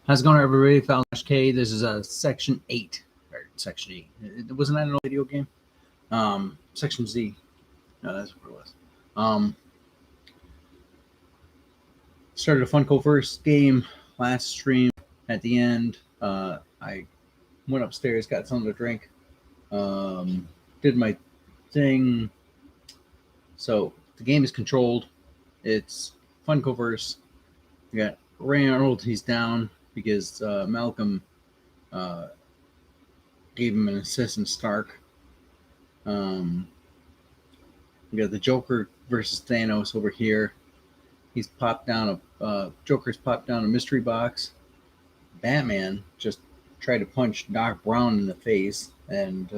How's it going, everybody? Falcon K. This is Section 8. Or Section 8. Wasn't that an old video game? Section Z. No, that's what it was. Started a Funkoverse game last stream. At the end, I went upstairs, got something to drink, did my thing. So the game is controlled. It's Funkoverse. We got Ray Arnold. He's down because Malcolm gave him an assist in Stark. We got the Joker versus Thanos over here. He's popped down Joker's popped down a mystery box. Batman just tried to punch Doc Brown in the face and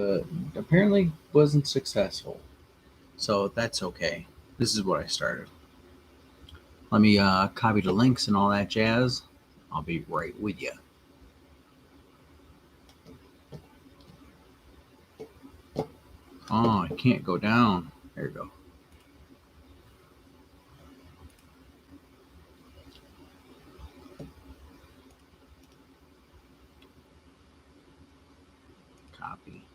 apparently wasn't successful. So that's okay. This is what I started. Let me copy the links and all that jazz. I'll be right with you. Oh, I can't go down. There you go. Copy.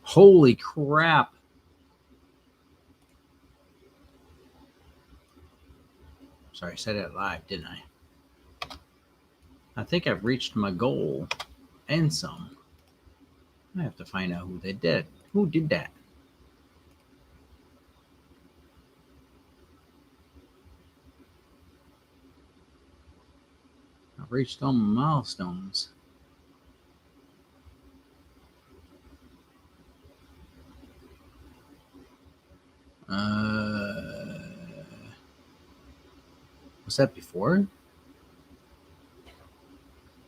Holy crap. Sorry, I said it live, didn't I? I think I've reached my goal and some. I have to find out who they did. Who did that? I've reached all my milestones. Was that before?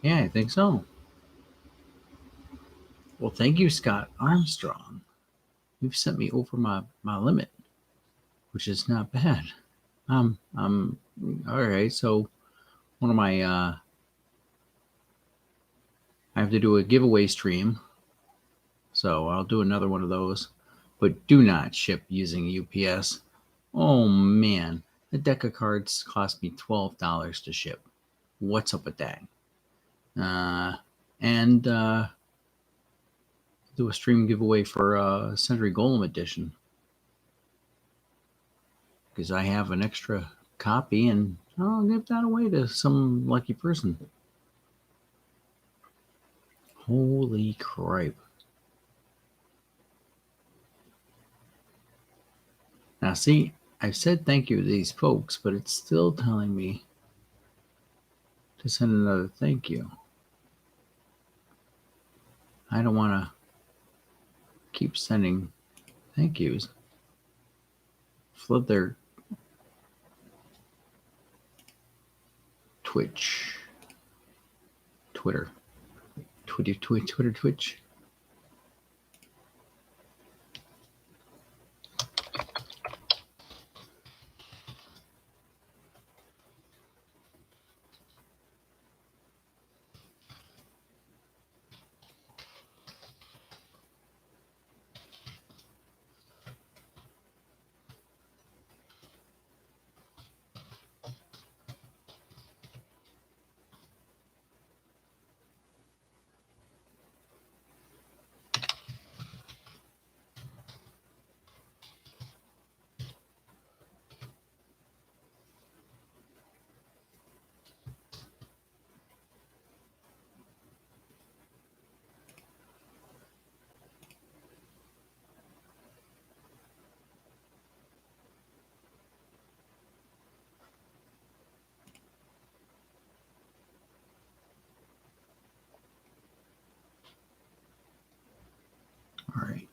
Yeah, I think so. Well, thank you, Scott Armstrong. You've sent me over my limit, which is not bad. I'm all right. So one of my I have to do a giveaway stream, so I'll do another one of those. But do not ship using UPS. Oh man, the deck of cards cost me $12 to ship. What's up with that? And do a stream giveaway for Century Golem Edition because I have an extra copy and I'll give that away to some lucky person. Holy crap. Now, see, I've said thank you to these folks, but it's still telling me to send another thank you. I don't want to keep sending thank yous. Flood their Twitch, Twitter, Twitch.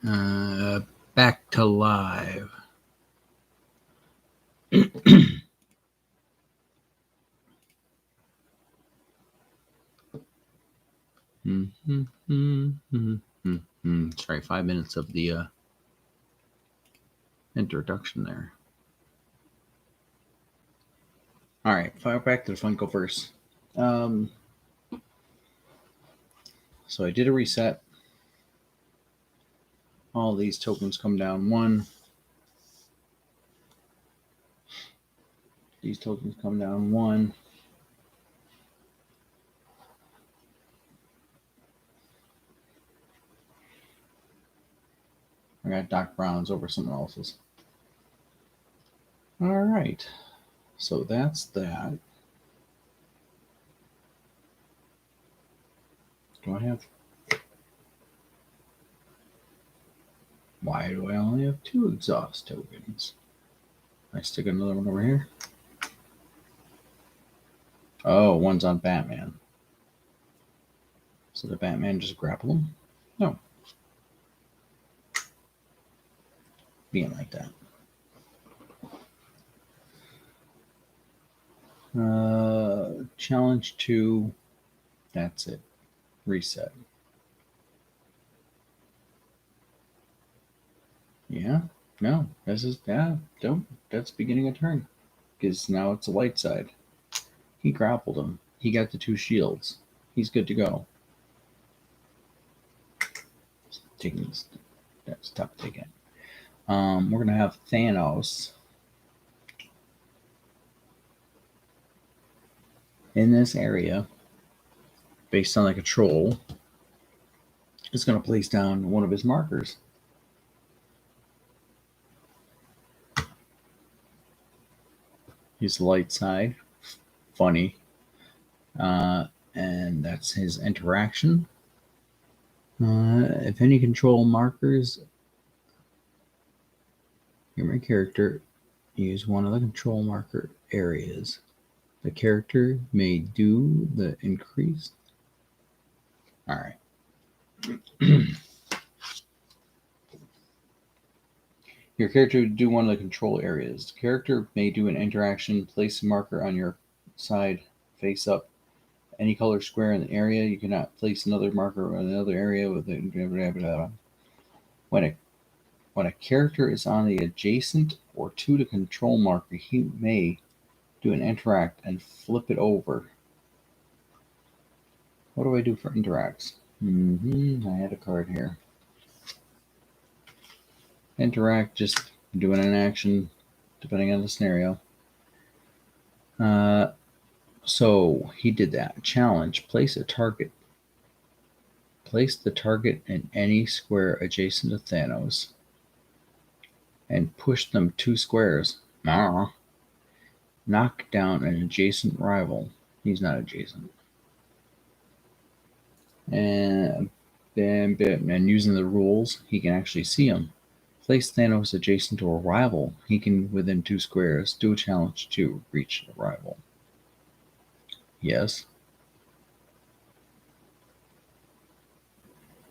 Back to live. Sorry, 5 minutes of the introduction there. All right, back to the Funkoverse. So I did a reset. All these tokens come down 1. These tokens come down 1. I got Doc Brown's over someone else's. All right. So that's that. Do I have... Why do I only have 2 exhaust tokens? I stick another one over here. Oh, one's on Batman. So the Batman just grapple him? No. Being like that. Challenge 2. That's it. Reset. Yeah. No. This is... Yeah. Don't. That's beginning a turn. Because now it's the light side. He grappled him. He got the 2 shields. He's good to go. Taking this. That's tough to take it. We're going to have Thanos in this area, based on the control, is going to place down one of his markers. His light side. Funny. And that's his interaction. If any control markers your character use one of the control marker areas, the character may do the increased. All right. Your character would do one of the control areas. The character may do an interaction, place a marker on your side, face up, any color square in the area. You cannot place another marker in another area with it. When a character is on the adjacent or to the control marker, he may do an interact and flip it over. What do I do for interacts? I had a card here. Interact, just doing an action depending on the scenario. So he did that. Challenge, place a target. Place the target in any square adjacent to Thanos and push them 2 squares. Knock down an adjacent rival. He's not adjacent. And using the rules, he can actually see him. Place Thanos adjacent to a rival. He can, within 2 squares, do a challenge to reach the rival. Yes.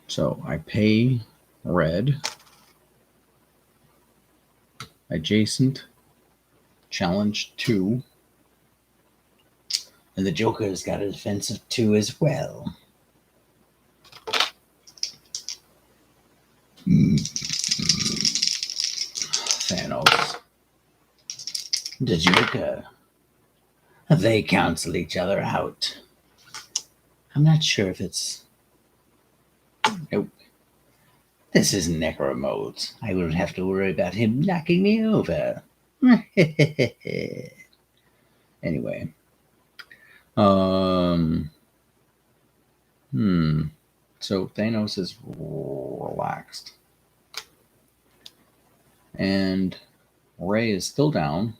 So I pay red. Adjacent. Challenge 2. And the Joker's got a defensive 2 as well. Thanos. The Joker. They cancel each other out. I'm not sure if it's... Nope. This isn't Necro mode. I wouldn't have to worry about him knocking me over. Anyway. So Thanos is relaxed. And Ray is still down.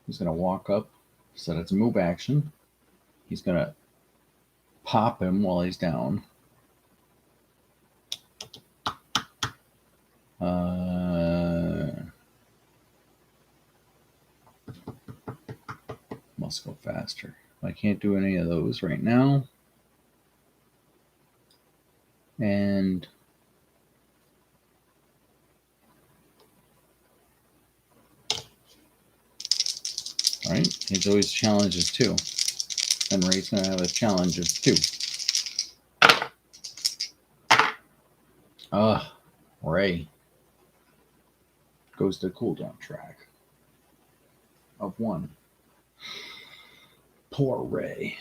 He's going to walk up, so that's a move action. He's going to pop him while he's down. Must go faster. I can't do any of those right now. And right? It's always challenges 2. And Ray's going to have a challenge of 2. Ray goes to cooldown track of 1. Poor Ray.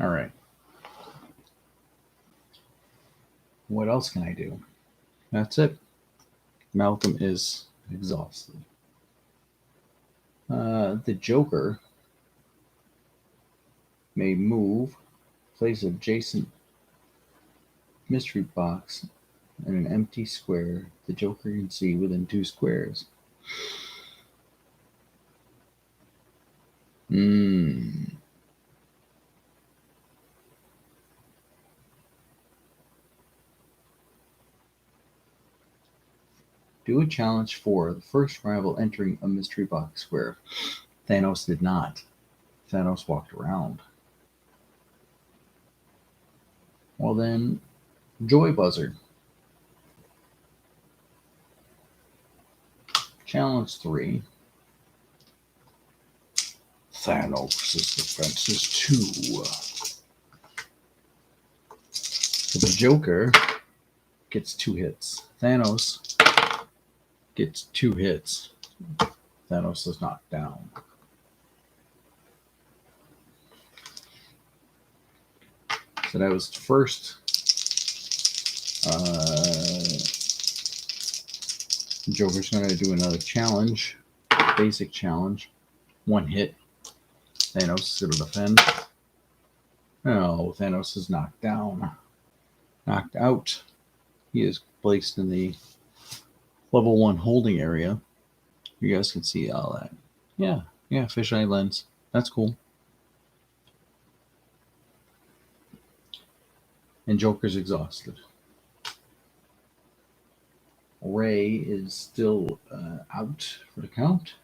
All right. What else can I do? That's it. Malcolm is exhausted. The Joker may move, place adjacent mystery box in an empty square the Joker can see within 2 squares. Do a challenge for the first rival entering a mystery box square. Thanos did not. Thanos walked around. Well then, Joy Buzzard. Challenge 3. Thanos' defense is 2. So the Joker gets 2 hits. Thanos gets 2 hits. Thanos is knocked down. So that was first. Joker's going to do another challenge. Basic challenge. 1 hit. Thanos is going to defend. No, Thanos is knocked down. Knocked out. He is placed in the level 1 holding area. You guys can see all that. Yeah, fisheye lens. That's cool. And Joker's exhausted. Ray is still out for the count.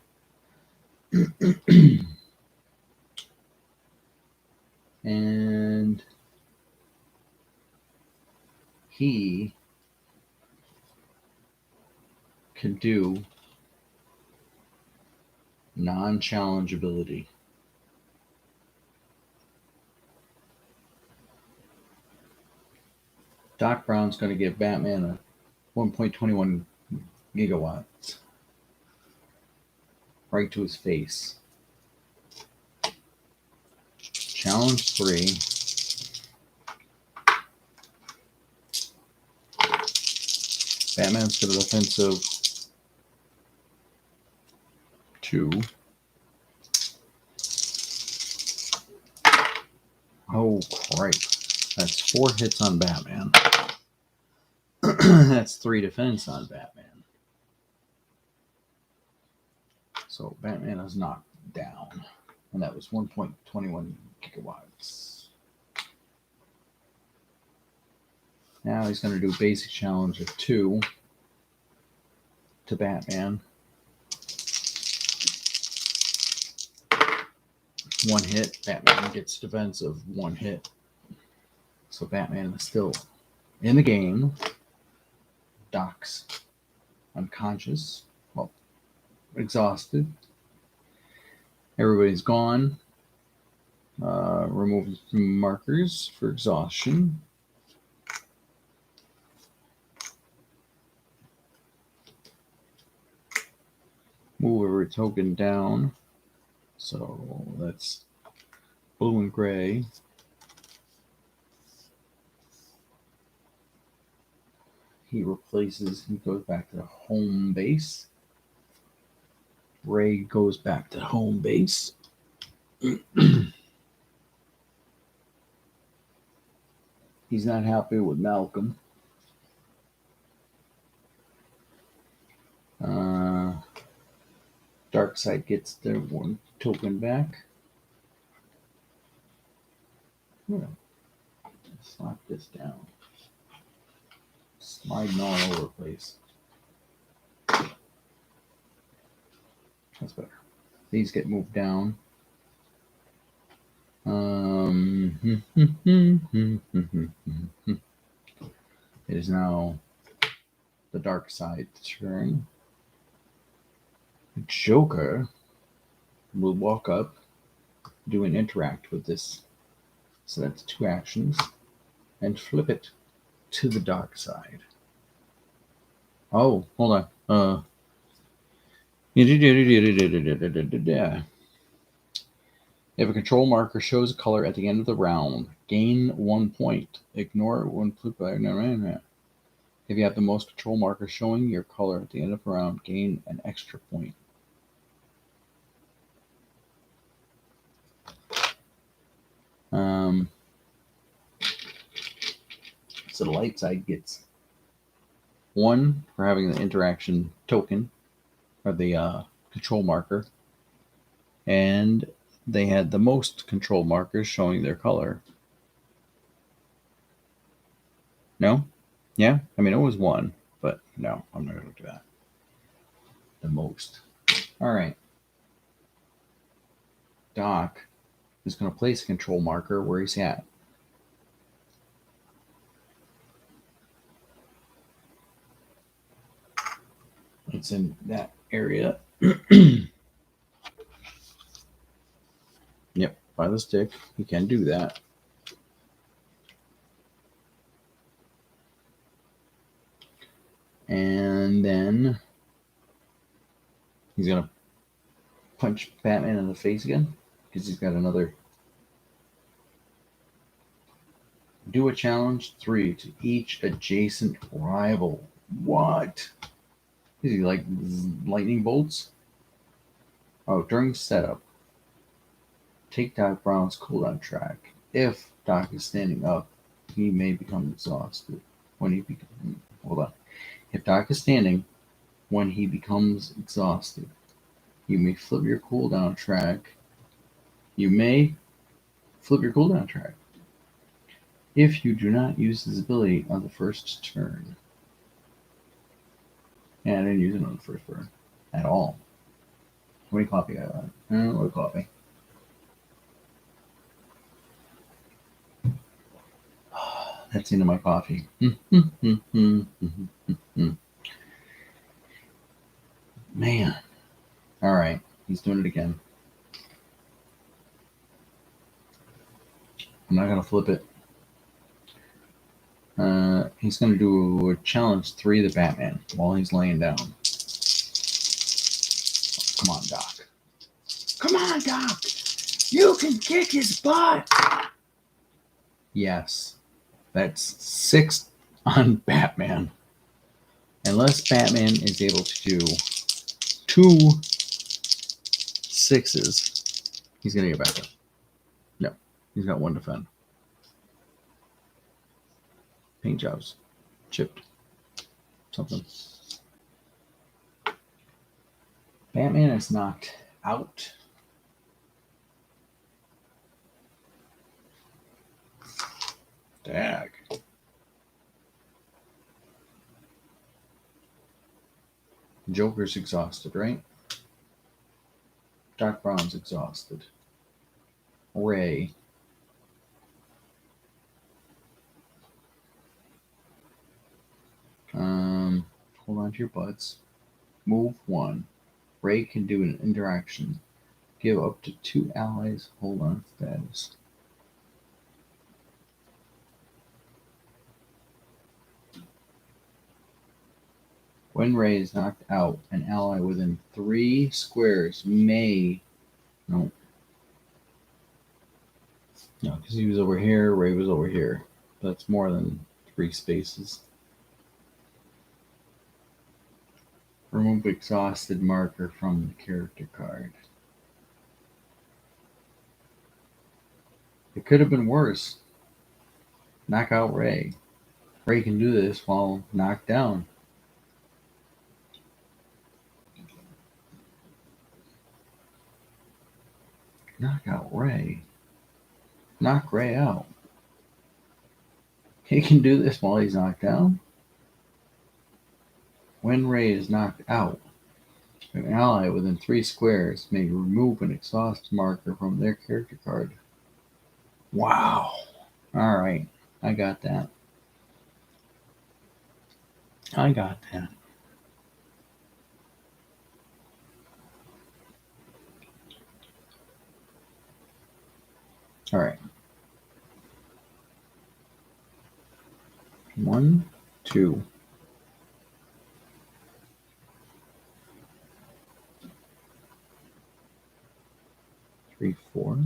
And he can do non-challenge ability. Doc Brown's going to give Batman a 1.21 gigawatts right to his face. Challenge 3. Batman's got a defensive 2. Oh, crap. That's 4 hits on Batman. That's 3 defense on Batman. So Batman is knocked down. And that was 1.21 gigawatts. Now he's going to do basic challenge of 2 to Batman. 1 hit. Batman gets defensive 1 hit. So Batman is still in the game. Doc's unconscious. Well, exhausted. Everybody's gone. Remove markers for exhaustion. Move every token down. So that's blue and gray. He goes back to the home base. Ray goes back to home base. He's not happy with Malcolm. Darkseid gets their 1 token back. Slap this down. Sliding all over the place. That's better. These get moved down. It is now the dark side turn. The Joker will walk up, do an interact with this. So that's 2 actions. And flip it to the dark side. Oh, hold on. If a control marker shows a color at the end of the round, gain 1 point. Ignore it when flipped by. If you have the most control markers showing your color at the end of the round, gain an extra point. So the light side gets 1 for having the interaction token, or the control marker, and they had the most control markers showing their color. No? Yeah? I mean, it was 1, but no, I'm not going to do that. The most. All right. Doc is going to place a control marker where he's at. It's in that area. Yep, by the stick. He can do that. And then he's going to punch Batman in the face again because he's got another. Do a challenge 3 to each adjacent rival. What? Is he like lightning bolts? Oh, during setup, take Doc Brown's cooldown track. If Doc is standing up, he may become exhausted. Hold on. If Doc is standing, when he becomes exhausted, you may flip your cooldown track. If you do not use his ability on the first turn. Yeah, I didn't use it on the first turn at all. How many coffee I got? I don't know coffee. That's into my coffee. Man. All right. He's doing it again. I'm not going to flip it. He's going to do a challenge 3 to Batman while he's laying down. Come on, Doc. Come on, Doc. You can kick his butt. Yes. That's 6 on Batman. Unless Batman is able to do 2 6s, he's going to get back up. No, he's got 1 defend. Paint jobs. Chipped. Something. Batman is knocked out. Dag. Joker's exhausted, right? Doc Brown's exhausted. Ray. Hold on to your butts. Move 1. Ray can do an interaction. Give up to 2 allies. Hold on status. When Ray is knocked out, an ally within 3 squares may. No, because he was over here, Ray was over here. That's more than 3 spaces. Remove exhausted marker from the character card. It could have been worse. Knock out Ray. Ray can do this while knocked down. Knock out Ray. Knock Ray out. He can do this while he's knocked down. When Ray is knocked out, an ally within 3 squares may remove an exhaust marker from their character card. Wow. All right. I got that. I got that. All right. 1, 2. 3, 4.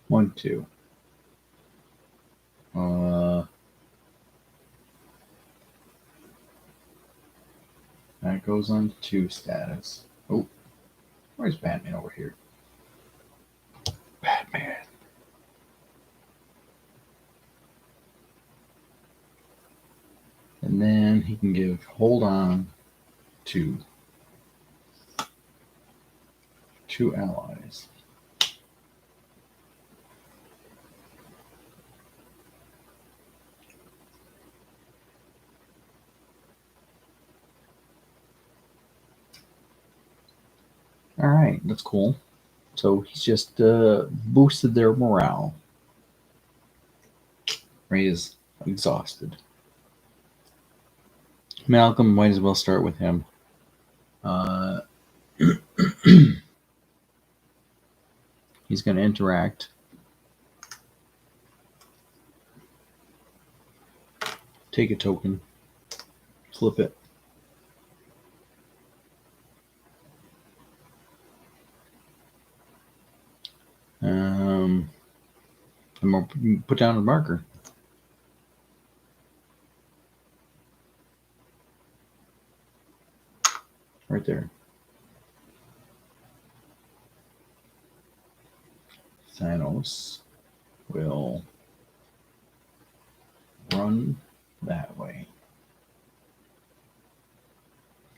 1, 2. That goes on to 2 status. Oh, where's Batman over here? Batman. And then he can give hold on to 2 allies. All right, that's cool. So he's just boosted their morale. Ray is exhausted. Malcolm, might as well start with him. He's going to interact. Take a token. Flip it. And we'll put down a marker. Right there. Thanos will run that way.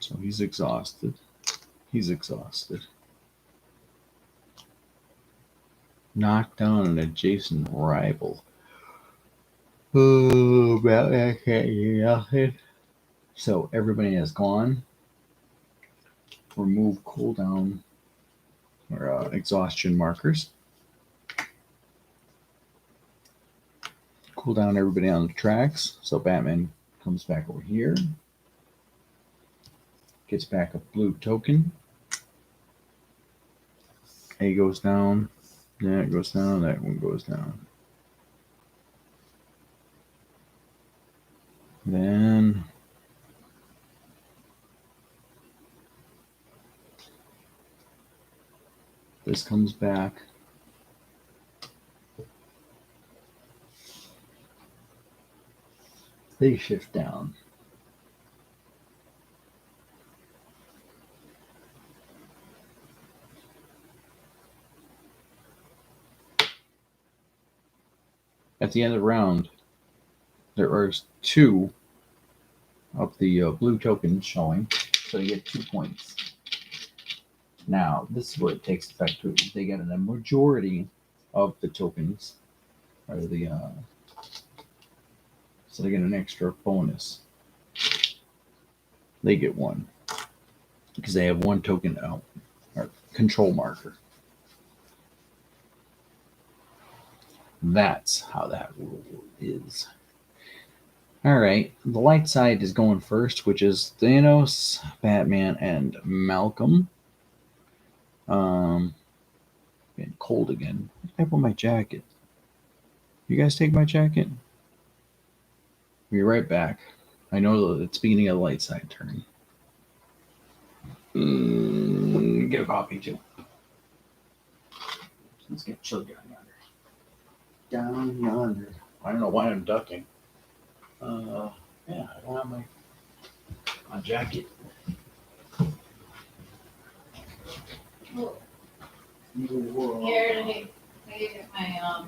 So he's exhausted. He's exhausted. Knock down an adjacent rival. Oh, Batman can't do nothing. So everybody has gone. Remove cooldown or exhaustion markers. Cool down everybody on the tracks. So Batman comes back over here. Gets back a blue token. A goes down. That goes down. That one goes down. Then this comes back. They shift down. At the end of the round, there are 2 of the blue tokens showing, so you get 2 points. Now, this is where it takes effect too. They get a majority of the tokens, or the so they get an extra bonus. They get 1 because they have 1 token out, or control marker. That's how that rule is. All right, the light side is going first, which is Thanos, Batman, and Malcolm. Getting cold again. I put my jacket. You guys take my jacket? Be right back. I know it's beginning of the light side turning. Get a coffee too. Let's get chilled down yonder. Down yonder. I don't know why I'm ducking. Yeah, I don't have my jacket. Here, let me get my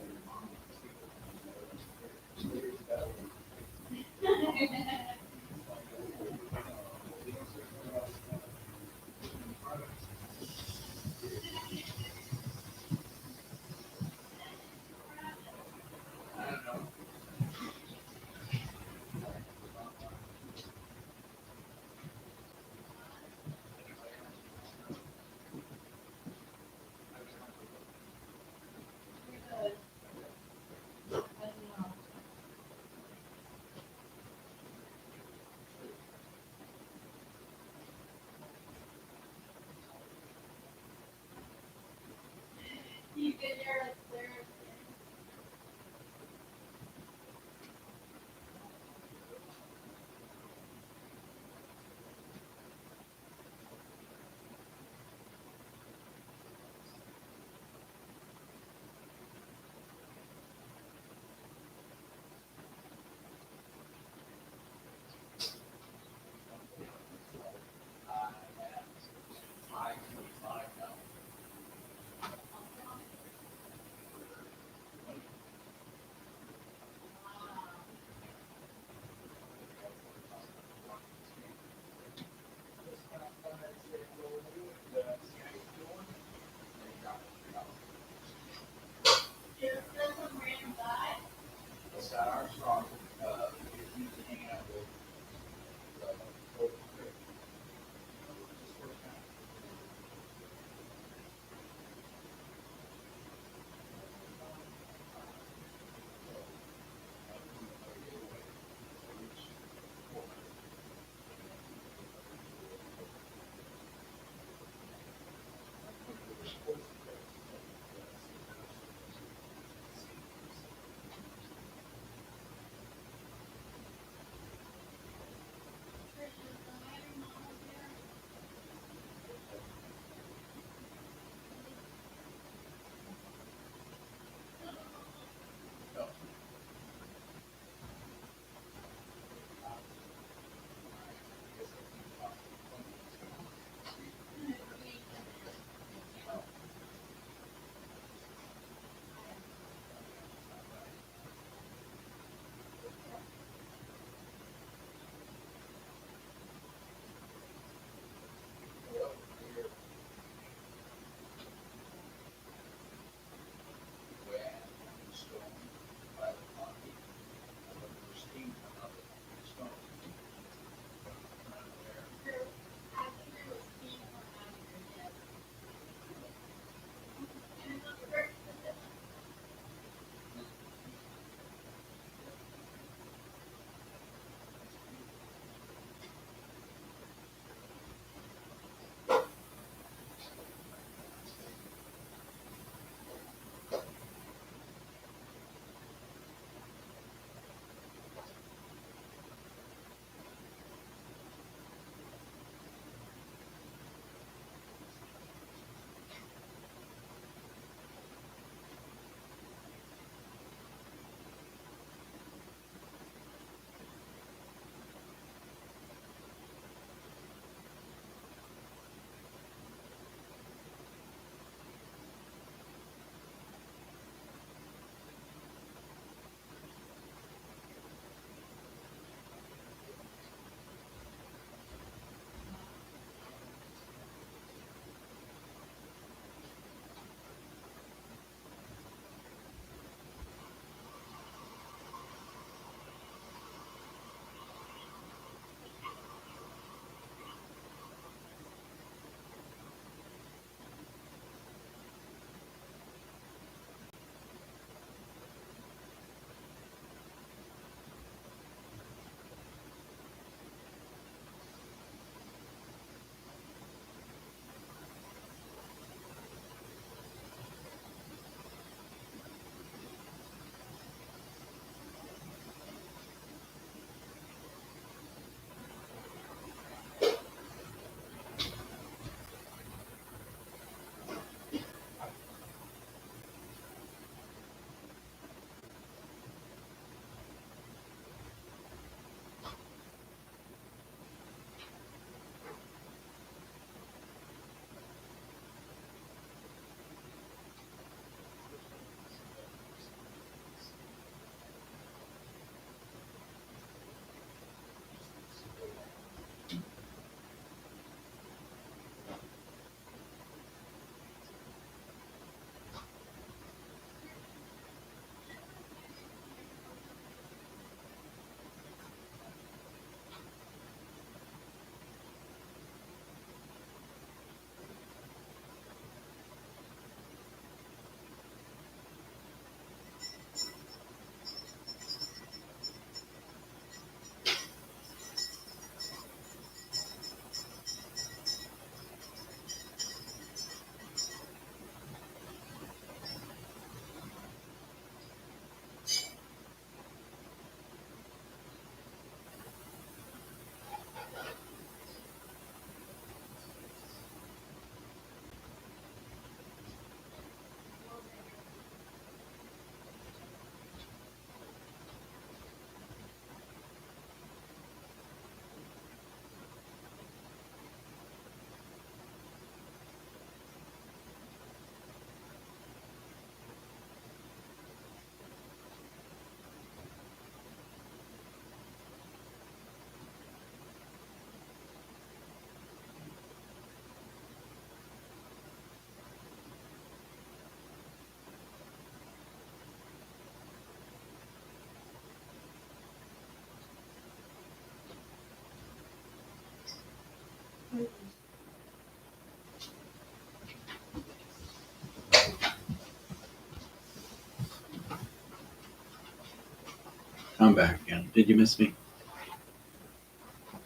I'm back again. Did you miss me?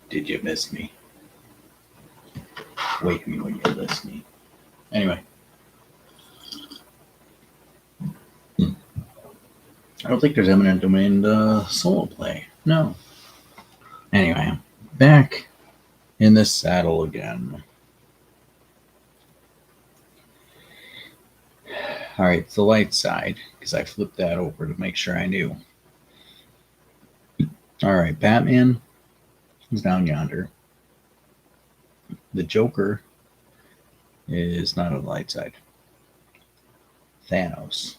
Did you miss me? Wake me when you're listening. Anyway. I don't think there's eminent domain solo play. No. Anyway, I'm back in the saddle again. All right, it's the light side because I flipped that over to make sure I knew. All right, Batman is down yonder. The Joker is not on the light side. Thanos.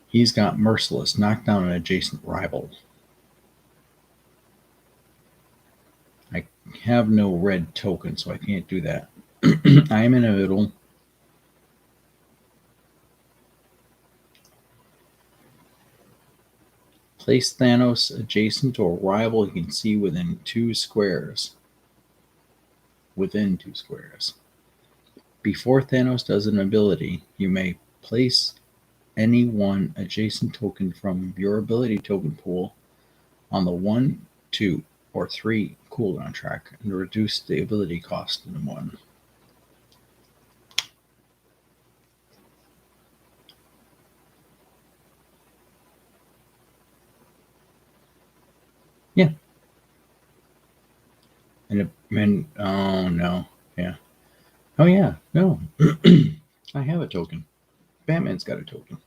He's got Merciless, knock down an adjacent rival. I have no red token, so I can't do that. I am in the middle. Place Thanos adjacent to a rival you can see within 2 squares. Within 2 squares. Before Thanos does an ability, you may place any one adjacent token from your ability token pool on the 1, 2, or 3 cooldown track and reduce the ability cost in 1. Yeah. And oh no. Yeah. Oh yeah. No. I have a token. Batman's got a token.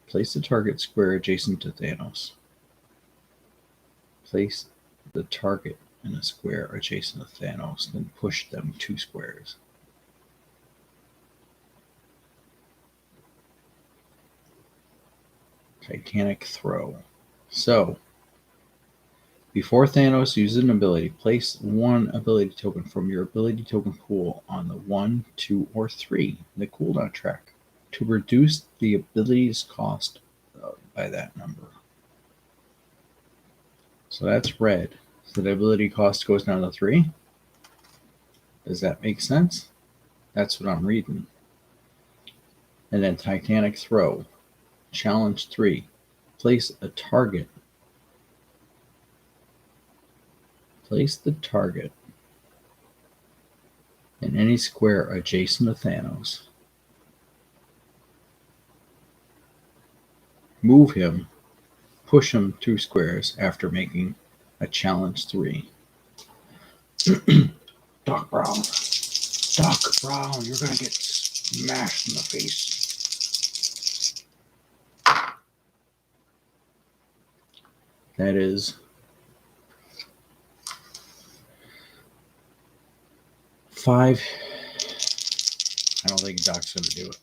Place the target square adjacent to Thanos. Place the target in a square adjacent to Thanos, then push them 2 squares. Titanic throw. So, before Thanos uses an ability, place 1 ability token from your ability token pool on the 1, 2, or 3 in the cooldown track to reduce the ability's cost by that number. So that's red. So the ability cost goes down to 3. Does that make sense? That's what I'm reading. And then Titanic throw. Challenge 3. Place a target. Place the target in any square adjacent to Thanos. Move him. Push him 2 squares after making a challenge 3. Doc Brown. Doc Brown, you're going to get smashed in the face. That is 5. I don't think Doc's going to do it.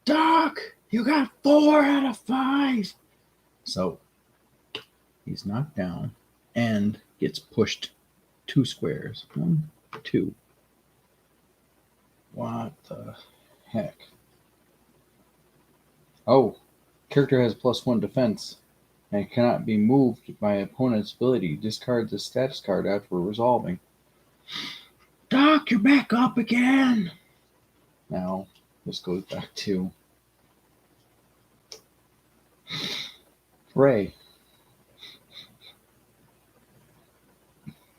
Doc, you got 4 out of 5. So he's knocked down and gets pushed 2 squares. 1, 2. What the heck? Oh, character has +1 defense and cannot be moved by opponent's ability. Discard the status card after resolving. Doc, you're back up again. Now, this goes back to Ray.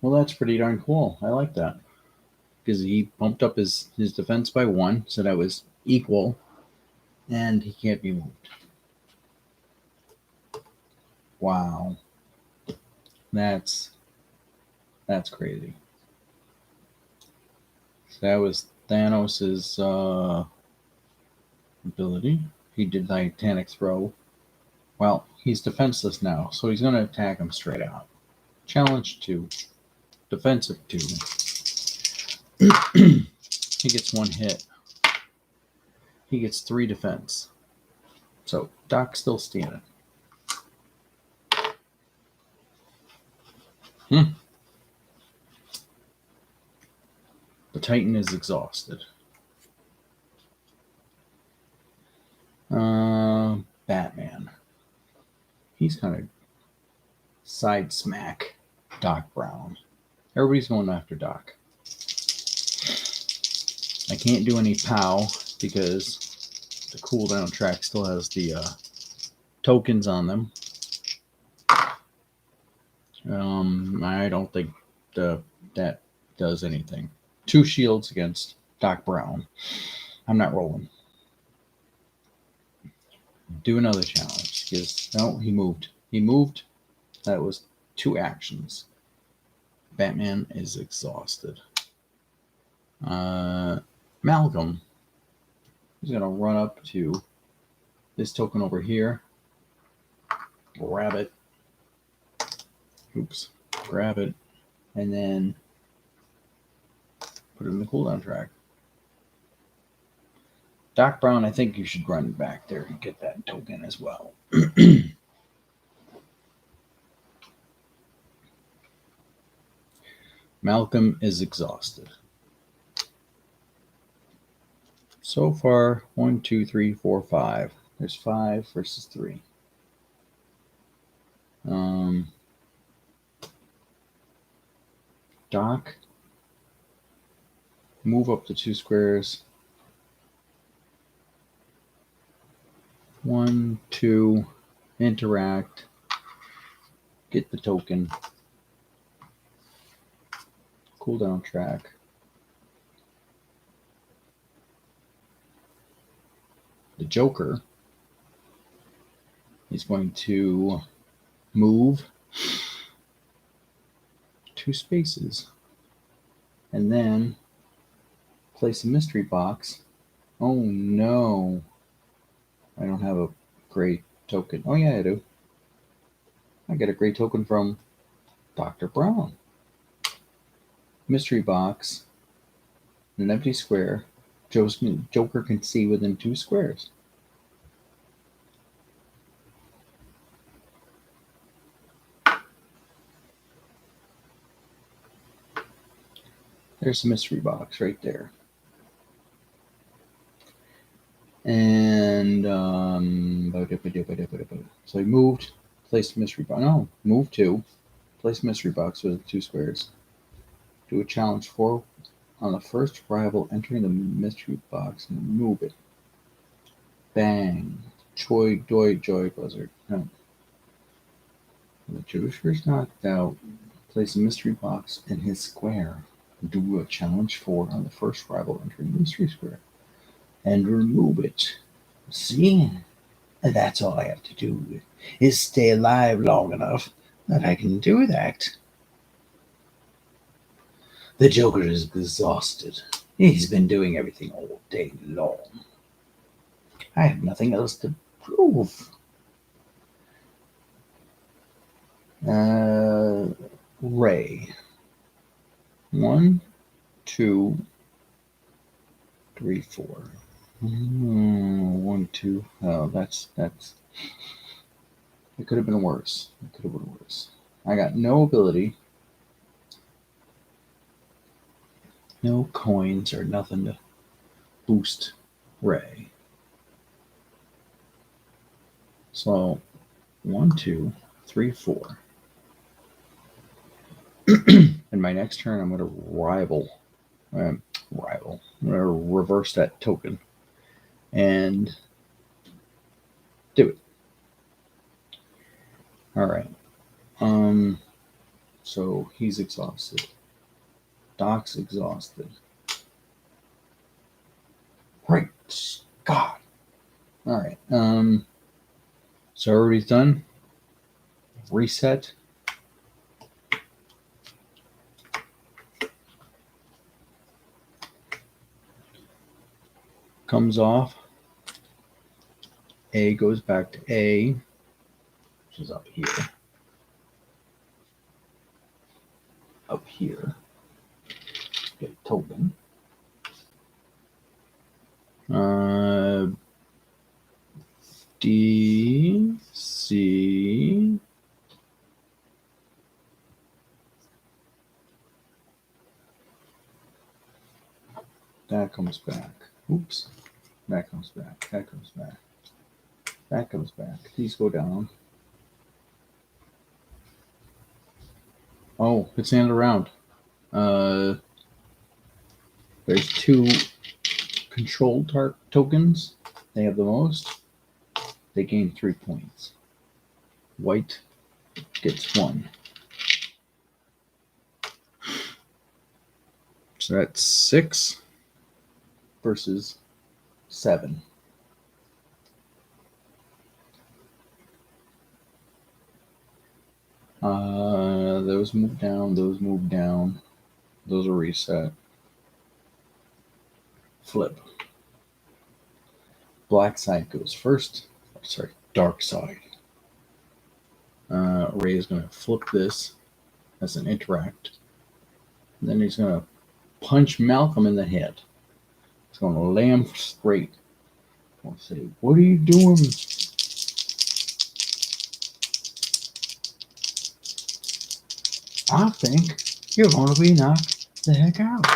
Well, that's pretty darn cool. I like that. Because he bumped up his defense by 1, so that was equal, and he can't be moved. Wow. That's crazy. So that was Thanos' ability. He did Titanic throw. Well, he's defenseless now, so he's going to attack him straight out. Challenge 2. Defensive 2. He gets 1 hit. He gets 3 defense. So Doc's still standing. The Titan is exhausted. he's kind of side smack Doc Brown. Everybody's going after Doc. I can't do any POW because the cooldown track still has the tokens on them. I don't think that does anything. 2 shields against Doc Brown. I'm not rolling. Do another challenge because no, he moved. He moved. That was 2 actions. Batman is exhausted. Malcolm is gonna run up to this token over here. Grab it. Oops. Grab it. And then put it in the cooldown track. Doc Brown, I think you should run back there and get that token as well. Malcolm is exhausted. So far, 1, 2, 3, 4, 5. There's 5 versus 3. Doc, move up the 2 squares. 1, 2, interact, get the token, cooldown track. The Joker is going to move 2 spaces and then place a mystery box. Oh no. I don't have a gray token. Oh yeah, I do. I get a gray token from Dr. Brown. Mystery box, an empty square. Joker can see within 2 squares. There's the mystery box right there. And so he moved, placed a mystery box. No, move 2, place a mystery box with 2 squares. Do a challenge 4 on the first rival entering the mystery box and move it. Bang. Joy buzzard. No. The Joker's knocked out. Place a mystery box in his square. Do a challenge 4 on the first rival entering the mystery square. And remove it. See? That's all I have to do is stay alive long enough that I can do that. The Joker is exhausted. He's been doing everything all day long. I have nothing else to prove. Ray. 1, 2, 3, 4. 1, 2. Oh, that's. It could have been worse. I got no ability, no coins or nothing to boost Ray. So 1, 2, 3, 4. In my next turn, I'm going to rival. I'm going to reverse that token and do it. All right. So he's exhausted. Doc's exhausted. Great God. All right. So everybody's done. Reset. Comes off. A goes back to A, which is up here. Up here. Get a token. D, C. That comes back. Oops. That comes back. That comes back. That comes back. These go down. Oh, it's handed around. There's 2 control tokens. They have the most. They gain 3 points. White gets 1. So that's 6 versus 7. Those move down. Those move down. Those are reset. Flip. Black side goes first. Sorry, dark side. Ray is going to flip this as an interact. And then he's going to punch Malcolm in the head. He's going to lay him straight. I'll say, "What are you doing?" "I think you're going to be knocked the heck out."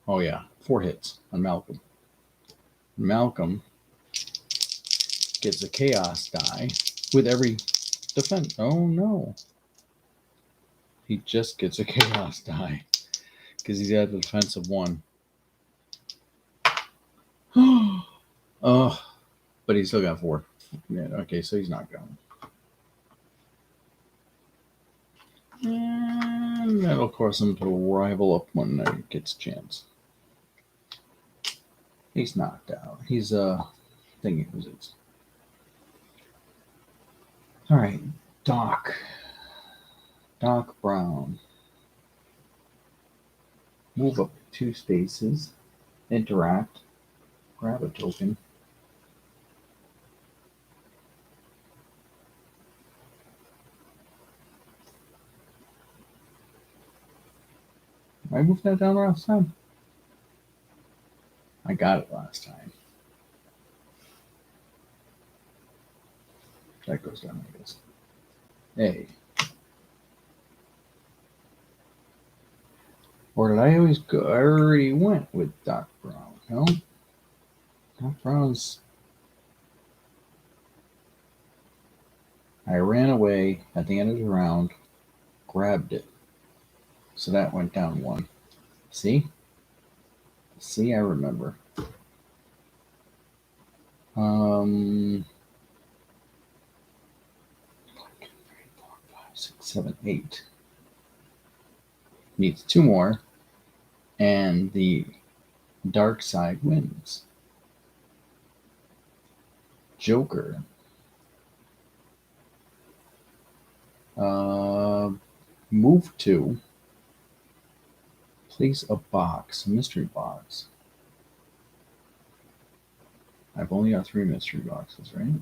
Oh yeah, 4 hits on Malcolm. Malcolm gets a chaos die with every defense. Oh no. He just gets a chaos die because he's at the defense of 1. Oh, but he's still got 4. Yeah, okay, so he's not gone. And that'll cause him to rival up when he gets a chance. He's knocked out. He's thingy wizards. All right, Doc Brown. Move up 2 spaces. Interact. Grab a token. I moved that down last time. I got it last time. That goes down, I guess. A. Or did I always go? I already went with Doc Brown. No? Doc Brown's. I ran away at the end of the round, grabbed it. So that went down 1. See? See, I remember. 1, 2, 3, 4, 5, 6, 7, 8. Needs 2 more, and the dark side wins. Joker. Move 2. Place a box, a mystery box. I've only got 3 mystery boxes, right?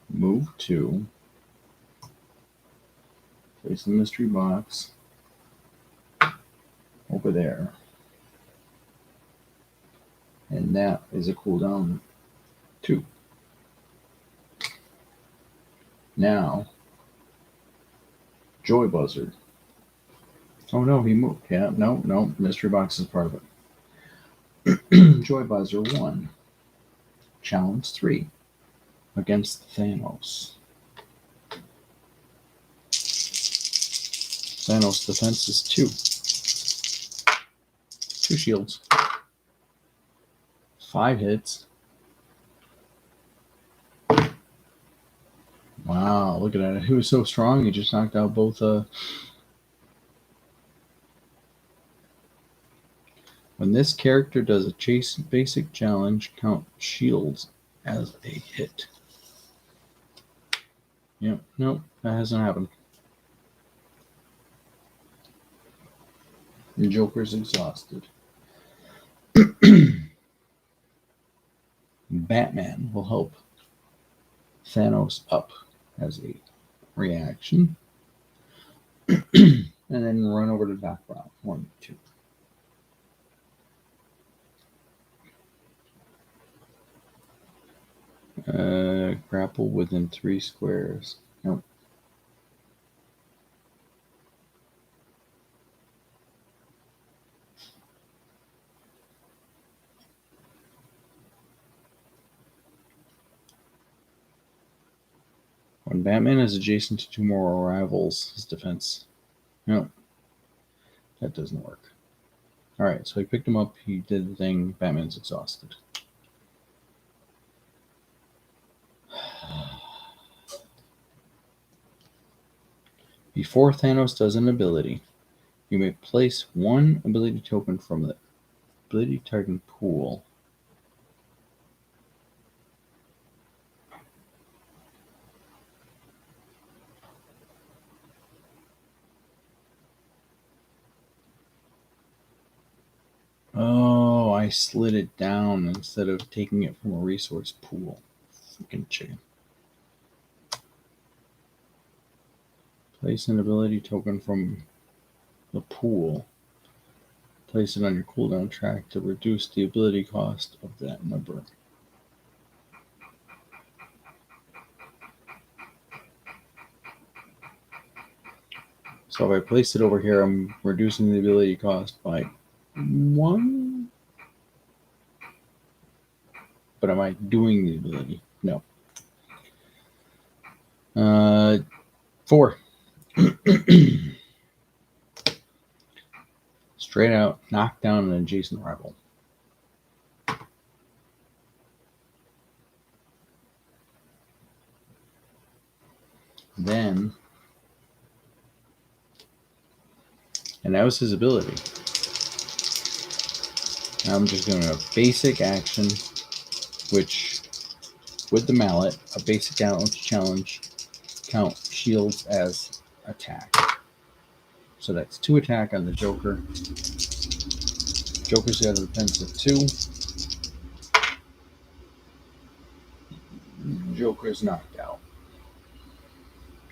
Move 2. Place the mystery box over there. And that is a cooldown 2. Now, Joy Buzzard. Oh no, he moved. Yeah, no, mystery box is part of it. Joy Buzzer 1. Challenge 3 against Thanos. Thanos' defense is 2. 2 shields. 5 hits. Wow, look at that. He was so strong, he just knocked out both. When this character does a chase basic challenge, count shields as a hit. Yep, nope, that hasn't happened. The Joker's exhausted. Batman will help Thanos up as a reaction. And then run over to Doc Brown. 1, 2. Grapple within 3 squares. Nope. When Batman is adjacent to two more rivals, his defense. No, that doesn't work. All right, so he picked him up. He did the thing. Batman's exhausted. Before Thanos does an ability, you may place one ability token from the ability token pool. Oh, I slid it down instead of taking it from a resource pool. Freaking chicken. Place an ability token from the pool. Place it on your cooldown track to reduce the ability cost of that number. So if I place it over here, I'm reducing the ability cost by 1. But am I doing the ability? No. 4. Straight out, knock down an adjacent rival. Then, and that was his ability. Now I'm just doing a basic action, which, with the mallet, a basic challenge count shields as attack. So that's 2 attack on the Joker. Joker's got a defense of 2. Joker's knocked out.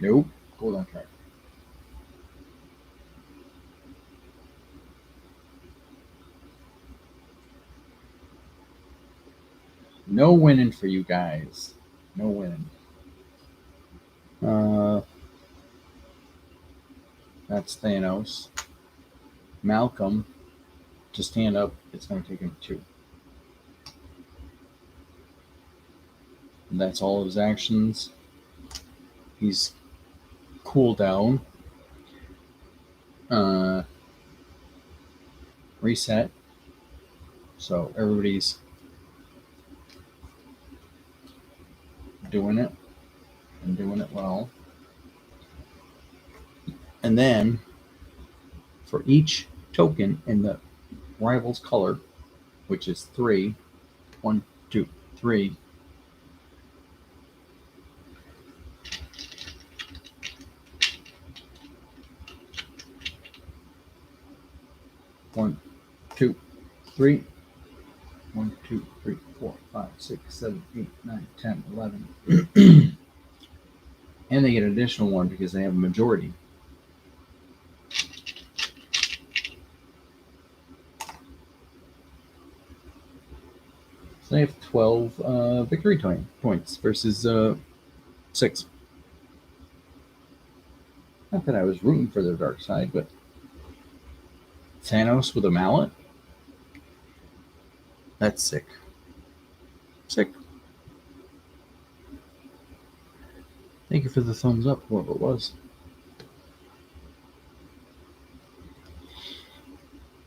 Nope. Hold on track. No winning for you guys. No winning. That's Thanos. Malcolm, to stand up, it's going to take him 2. And that's all of his actions. He's cooled down. Reset. So everybody's doing it and doing it well. And then for each token in the rival's color, which is 3, 1, 2, 3, One, 2, 3, 1, 2, 3, 4, 5, 6, 7, 8, 9, 10, 11. And they get an additional 1 because they have a majority. So they have 12 victory points versus 6. Not that I was rooting for the dark side, but Thanos with a mallet? That's sick. Sick. Thank you for the thumbs up, whoever it was.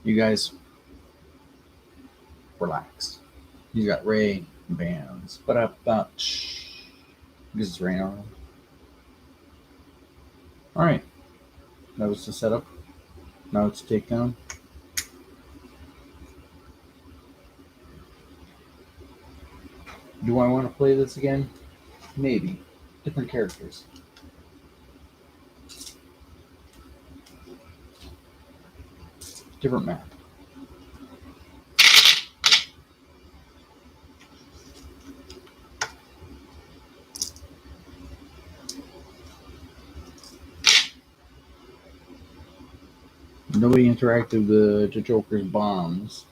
You guys, relax. You got Ray bands. But because it's rain on. Alright. That was the setup. Now it's takedown. Do I want to play this again? Maybe. Different characters. Different map. Nobody interacted with the Joker's bombs.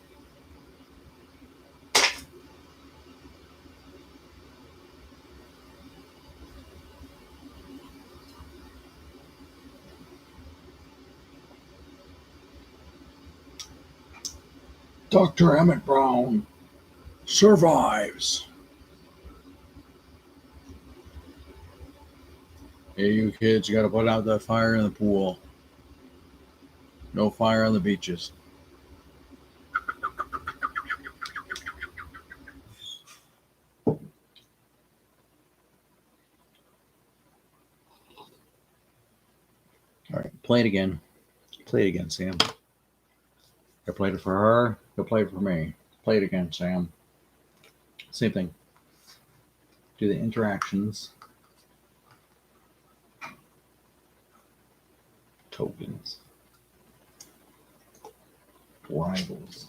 Dr. Emmett Brown survives. Hey, you kids, you got to put out that fire in the pool. No fire on the beaches. All right, play it again. Play it again, Sam. I played it for her. You played it for me. Play it again, Sam. Same thing. Do the interactions. Tokens. Rivals.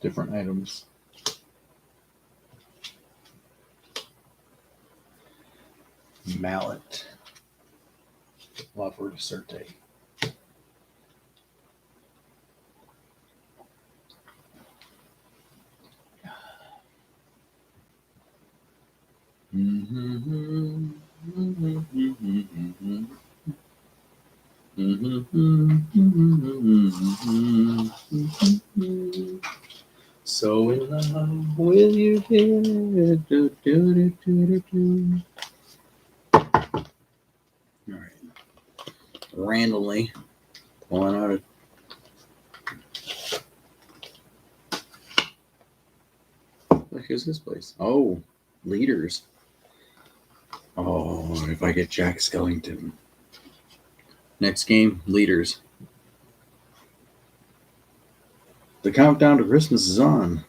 Different items. Mallet. Lover Certe. So in love with you, dear. Do, do, do, do, do. All right. Randomly pulling out a what is this place? Oh, leaders. Oh, if I get Jack Skellington. Next game, leaders. The countdown to Christmas is on,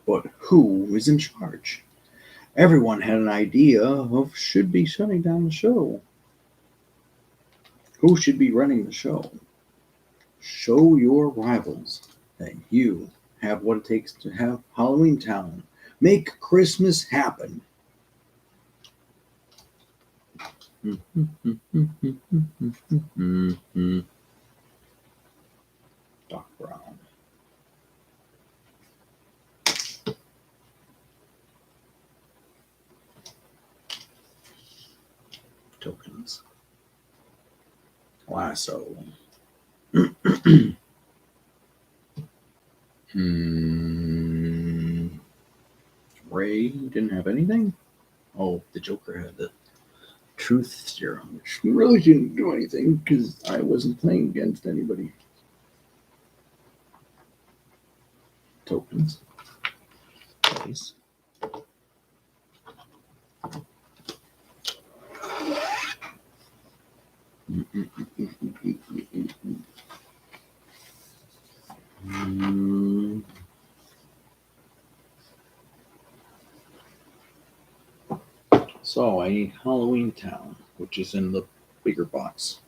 but who is in charge? Everyone had an idea of should be shutting down the show. Who should be running the show? Show your rivals that you have what it takes to have Halloween Town. Make Christmas happen. Doc Brown. Tokens. Lasso. Ray didn't have anything? Oh, the Joker had the truth serum, which really didn't do anything because I wasn't playing against anybody. Tokens. Place. So I need Halloween Town, which is in the bigger box.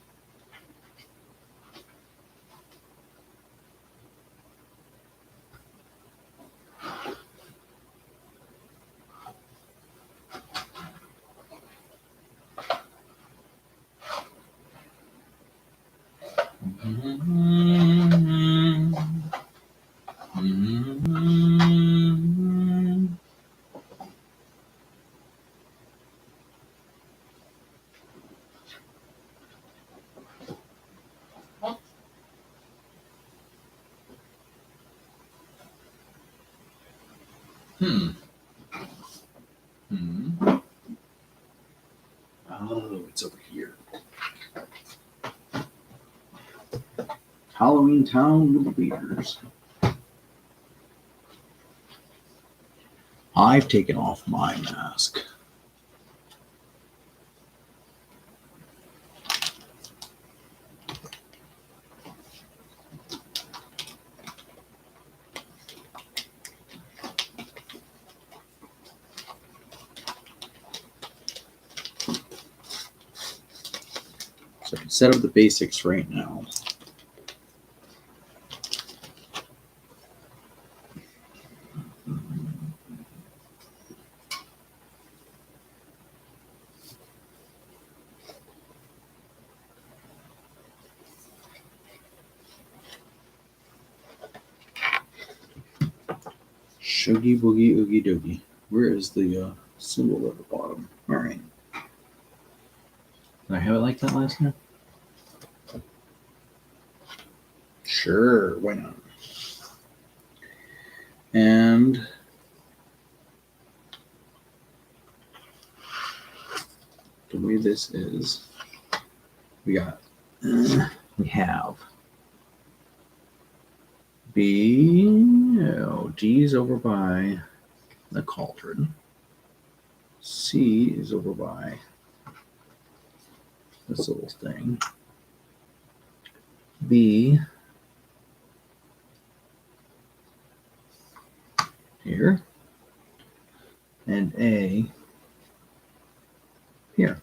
Oh, it's over here. Halloween Town with the leaders. I've taken off my mask. So I can set up the basics right now. Shuggy boogie oogie doogie. Where is the symbol at the bottom? All right. Did I have it like that last time? Sure, why not? And the way this is, we have G's over by the cauldron. C is over by this little thing. B here. And A here.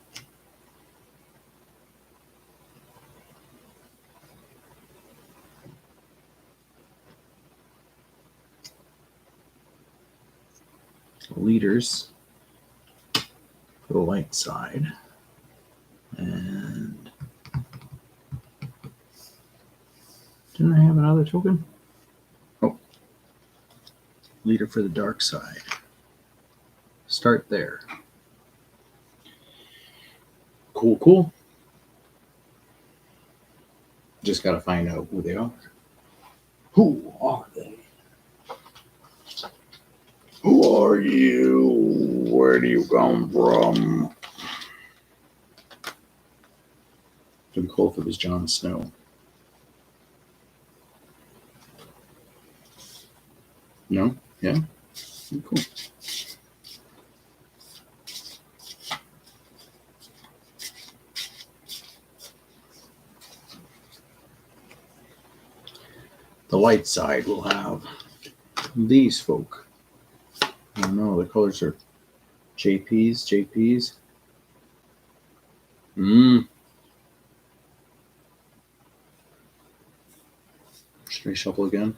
Leaders for the light side. And didn't I have another token? Oh, leader for the dark side. Start there. Cool. Just got to find out who they are. Who are they? Who are you? Where do you come from? It'd be cool if it was Jon Snow. No? Yeah? Cool. The light side will have these folk. I don't know, the colors are JPs. Should I shuffle again?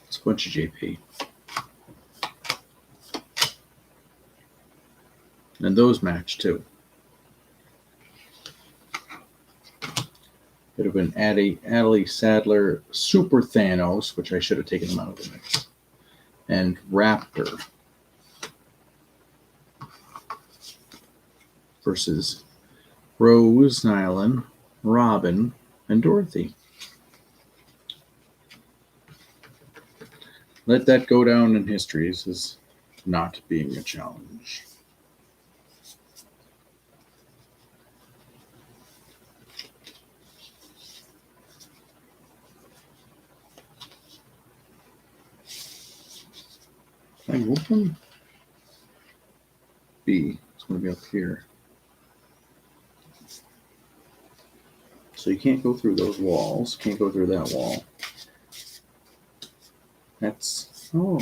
It's a bunch of JP. And those match too. Could have been Adley Sadler, Super Thanos, which I should have taken them out of the mix, and Raptor versus Rose, Nylan, Robin, and Dorothy. Let that go down in history as not being a challenge. Can I move them? B. It's going to be up here. So you can't go through those walls. Can't go through that wall. That's... Oh.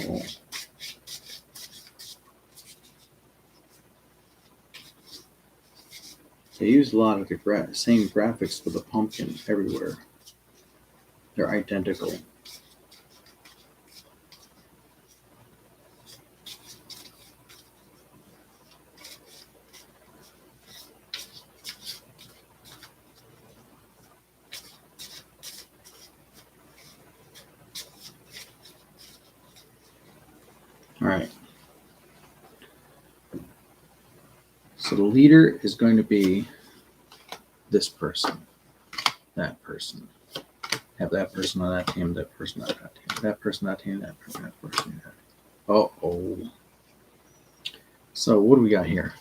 They use a lot of the same graphics for the pumpkin everywhere. They're identical. All right. So the leader is going to be this person, that person. Have that person on that team, that person on that team, that person on that team, that person. Uh-oh. So what do we got here?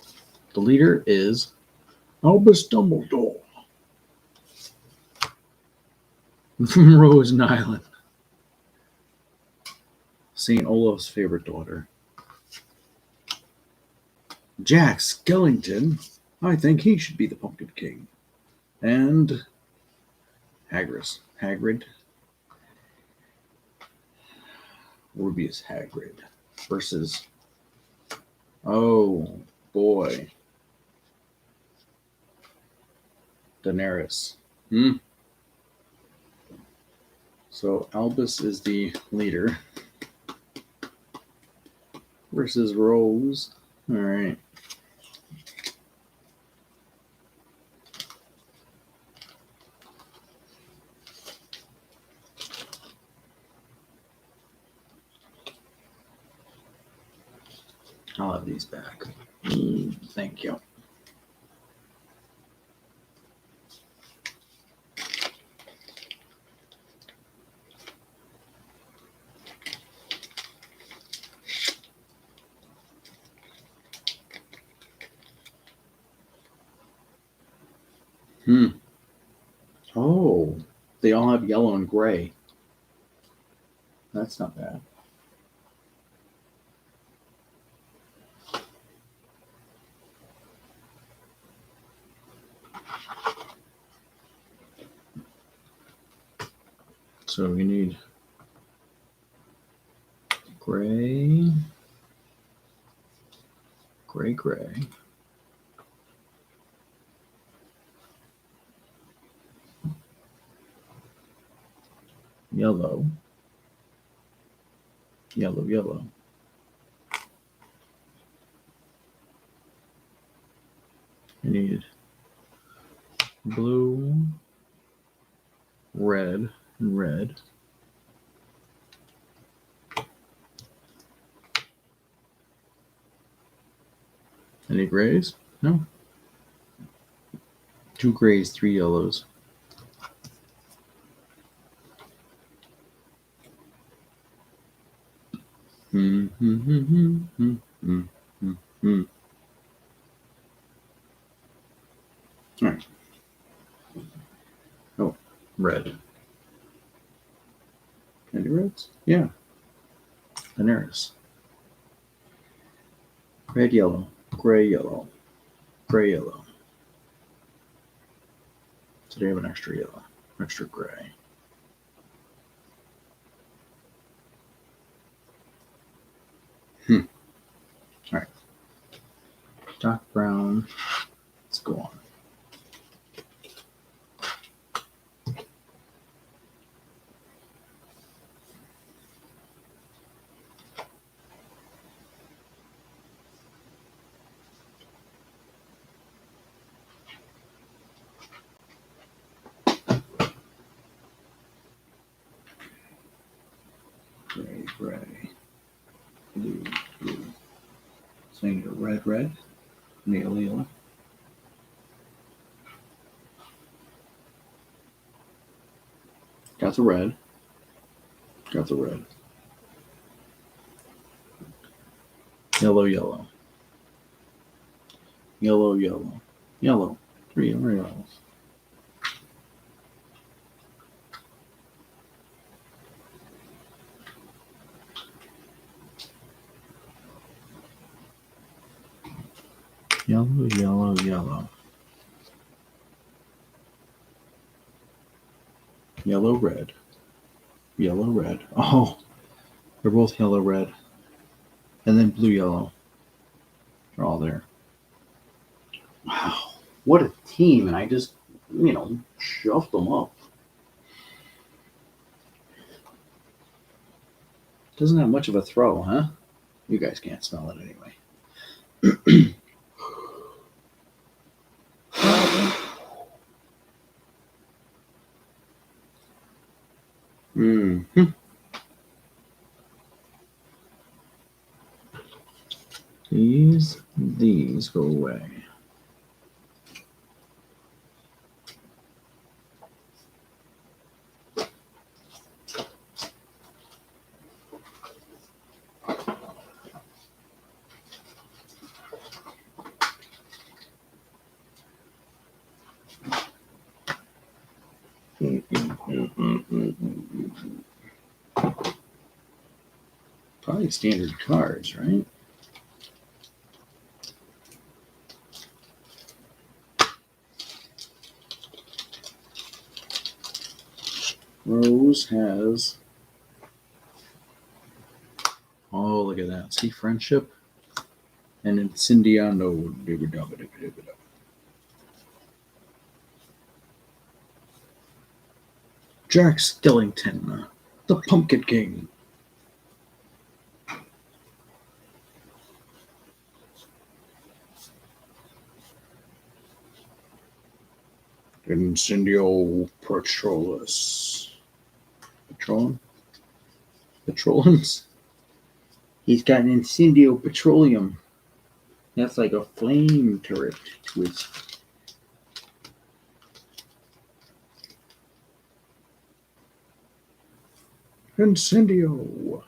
The leader is Albus Dumbledore from Rose Island. St. Olaf's favorite daughter. Jack Skellington. I think he should be the Pumpkin King. And Hagrid. Rubius Hagrid versus, oh boy, Daenerys. So Albus is the leader versus Rose. All right. I'll have these back. Thank you. Oh, they all have yellow and gray. That's not bad. So we need gray, gray, yellow, yellow. We need blue, red, and red. Any grays? No. 2 grays, 3 yellows. All right. Oh, red. Any reds? Yeah. And there's red, yellow, gray, yellow, gray, yellow. So they have an extra yellow, extra gray. All right. Dark brown. Let's go on. Gray, gray, blue, blue. So I need a red, red, and yellow, yellow. Got the red. Got the red. Yellow, yellow. Yellow, yellow. Yellow. 3 more yellows. Yellow, yellow, yellow. Yellow, red. Yellow, red. Oh, they're both yellow, red. And then blue, yellow. They're all there. Wow. What a team. And I just, shoved them up. Doesn't have much of a throw, huh? You guys can't smell it anyway. Mm-hmm. These go away. Probably standard cards, right? Rose has. Oh, look at that. See, friendship and incendiando. Jack Skellington, the Pumpkin King. Incendio Petrolus. Petroleums? He's got an Incendio Petroleum. That's like a flame turret twist. Incendio.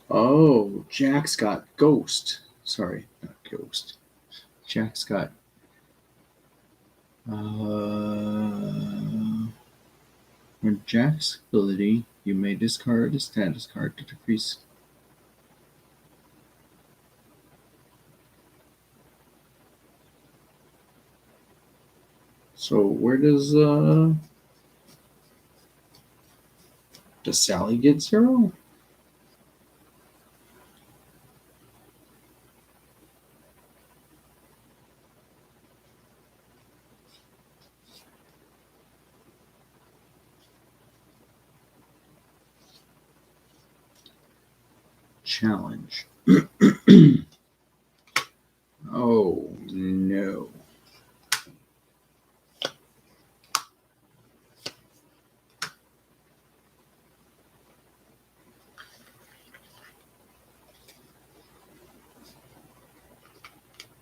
Oh, Jack's got Ghost. Sorry, not Ghost. Jack's got. When Jack's ability, you may discard a status card to decrease. So where does Sally get 0? Challenge. Oh no.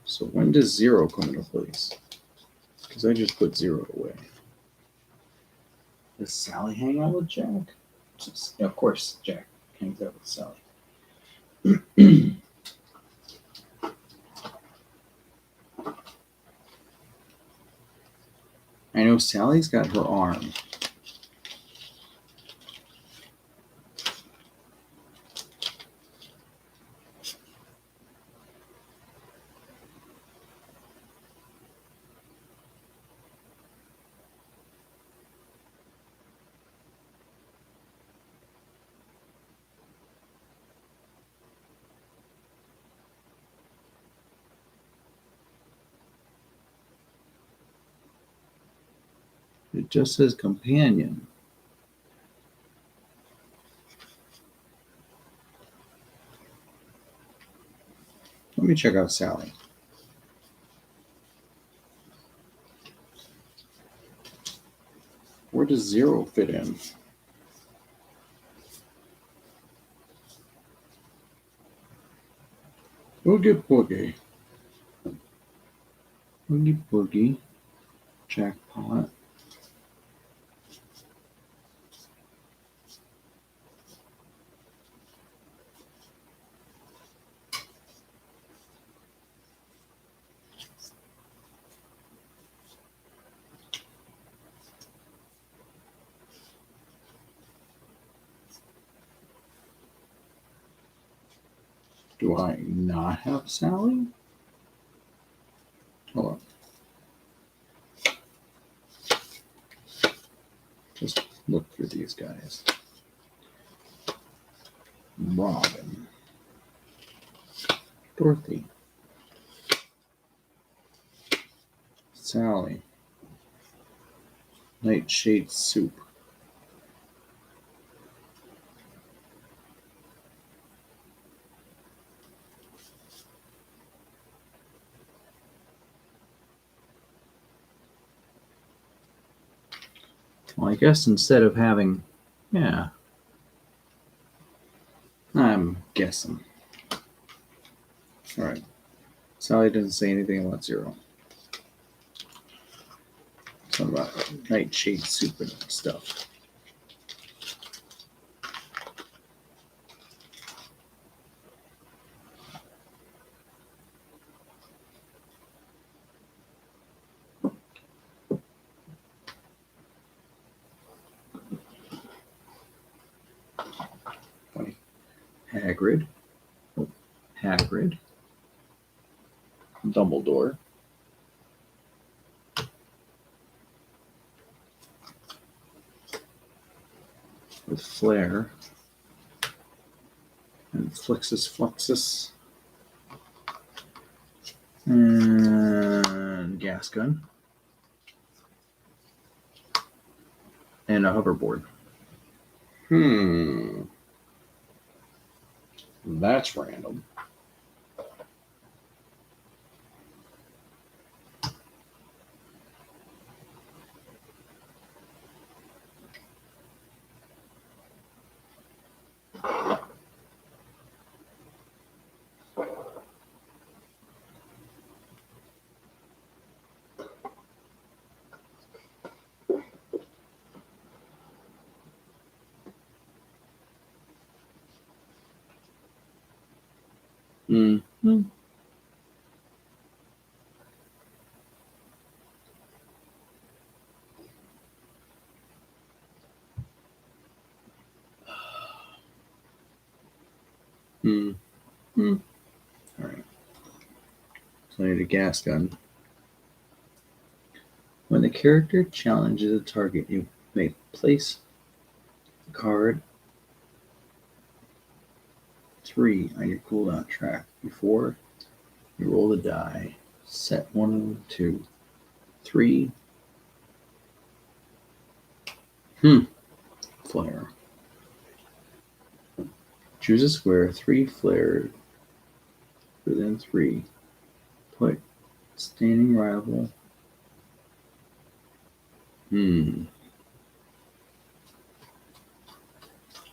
So when does 0 come into place? Because I just put 0 away. Does Sally hang out with Jack? Yeah, of course, Jack hangs out with Sally. I know Sally's got her arm. It just says companion. Let me check out Sally. Where does 0 fit in? Oogie Boogie. Oogie Boogie. Jackpot. Do I not have Sally? Hold on. Just look through these guys. Robin. Dorothy. Sally. Nightshade Soup. Well, I guess instead of having, yeah, I'm guessing. All right. Sally doesn't say anything about 0. Something about Nightshade Soup and stuff. Funny. Hagrid. Oh, Hagrid. Dumbledore. With Flair. And Fluxus Fluxus. And Gas Gun. And a hoverboard. That's random. Mm-hmm. Mm-hmm. All right. So I need a gas gun. When the character challenges a target, you may place the card 3 on your cooldown track before you roll the die. Set 1, 2, 3. Flare. Choose a square, 3 flared within 3. Put standing rival.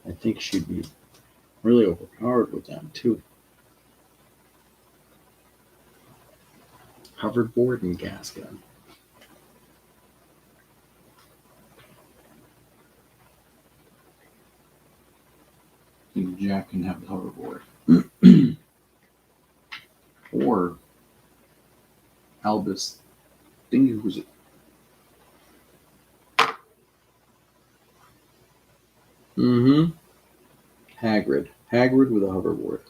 I think she'd be really overpowered with that too. Hoverboard and gas gun. I think Jack can have the hoverboard. Or Albus Thingy, who's it? Hagrid. Hagrid with a hoverboard.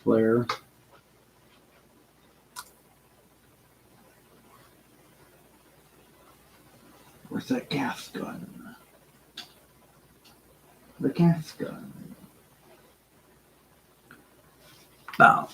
Flare. Where's that gas gun? The gas gun. Bow.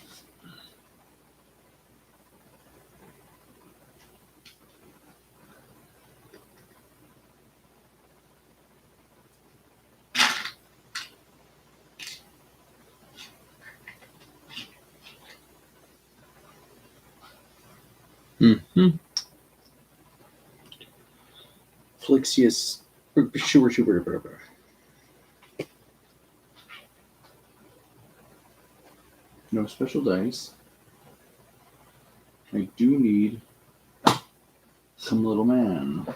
Flixius. Super. No special dice. I do need some little man.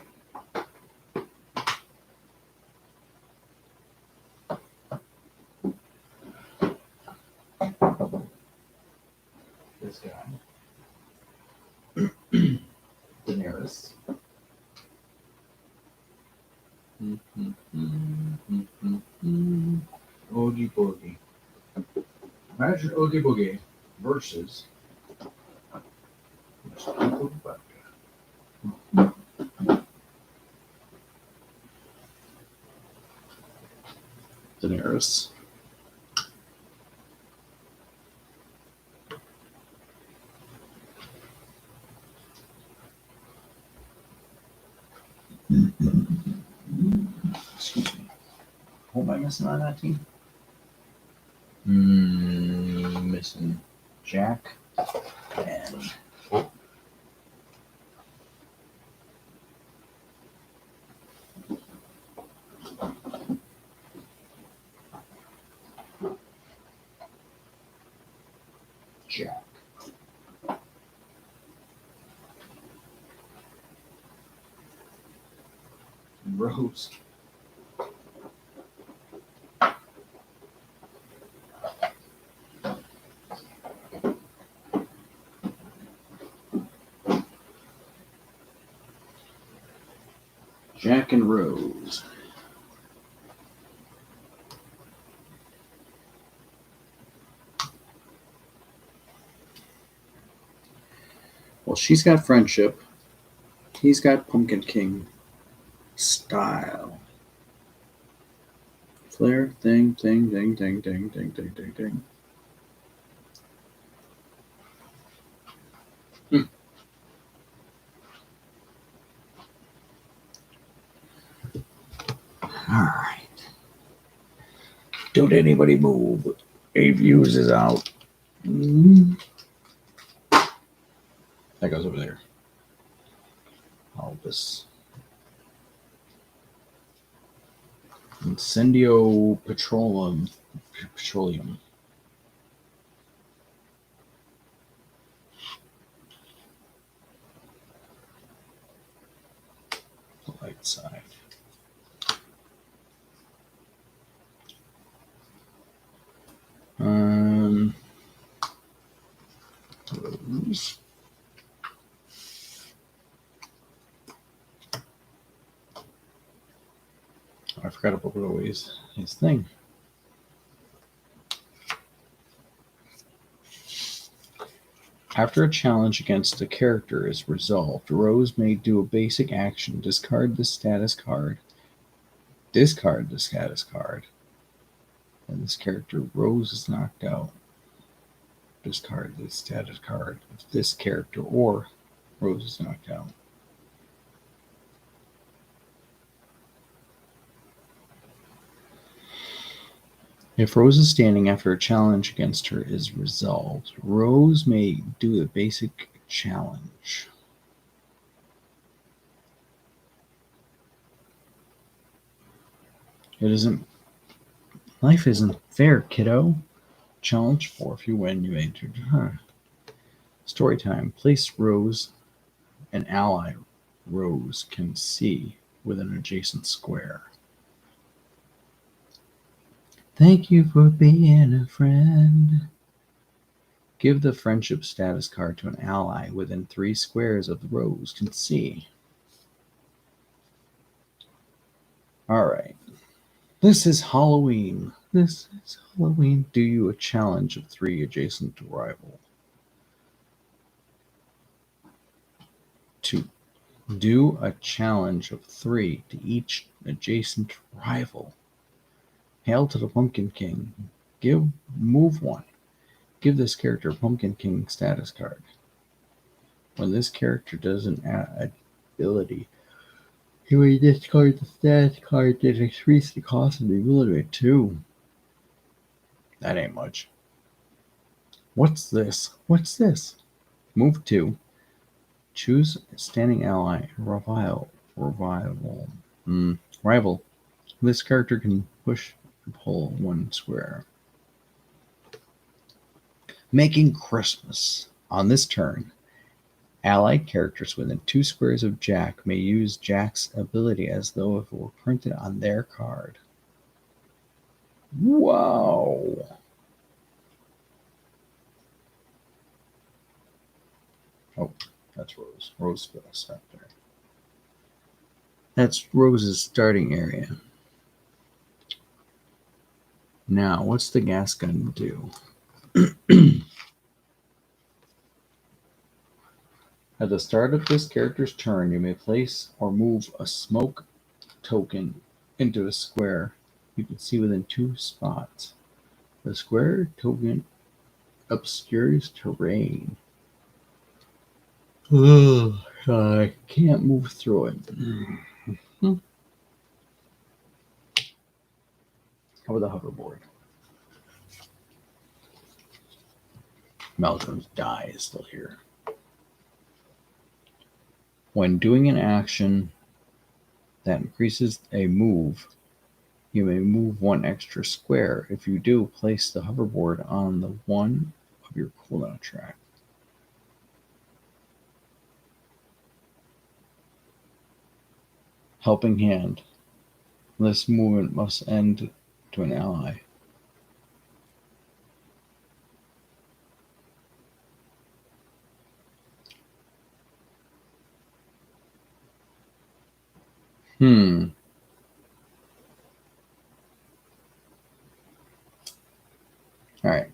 This guy. Daenerys. Oogie Boogie. Imagine Oogie Boogie versus Daenerys. Excuse me. Who am I missing on that team? Missing Jack and Jack. And Rose. Jack and Rose. Well, she's got friendship. He's got Pumpkin King style. Flare, ding, ding, ding, ding, ding, ding, ding, ding, ding. Don't anybody move. A views is out. That goes over there. All this. Incendio petroleum. The light side. Rose. I forgot about Rose. His thing. After a challenge against a character is resolved, Rose may do a basic action, discard the status card, and this character Rose is knocked out. Discard the status card of this character or Rose is knocked out. If Rose is standing after a challenge against her is resolved, Rose may do a basic challenge. Life isn't fair, kiddo. Challenge 4. If you win, you enter. Story time. Place Rose, an ally Rose can see with an adjacent square. Thank you for being a friend. Give the friendship status card to an ally within 3 squares of the Rose can see. Alright. This is Halloween. Do you a challenge of 3 adjacent to rival. 2. Do a challenge of 3 to each adjacent rival. Hail to the Pumpkin King. Move 1. Give this character a Pumpkin King status card. When this character does an ability, you may discard the status card that increases the cost of the ability by 2. That ain't much. What's this? Move 2. Choose a standing ally. Rival. This character can push and pull 1 square. Making Christmas. On this turn, allied characters within 2 squares of Jack may use Jack's ability as though it were printed on their card. Wow. Oh, that's Rose. Rose is going to stop there. That's Rose's starting area. Now, what's the gas gun do? At the start of this character's turn, you may place or move a smoke token into a square you can see within 2 spots. The square token obscures terrain. I can't move through it. How about the hoverboard? Malcolm's die is still here. When doing an action that increases a move, you may move 1 extra square. If you do, place the hoverboard on the one of your cooldown track. Helping Hand. This movement must end to an ally. All right.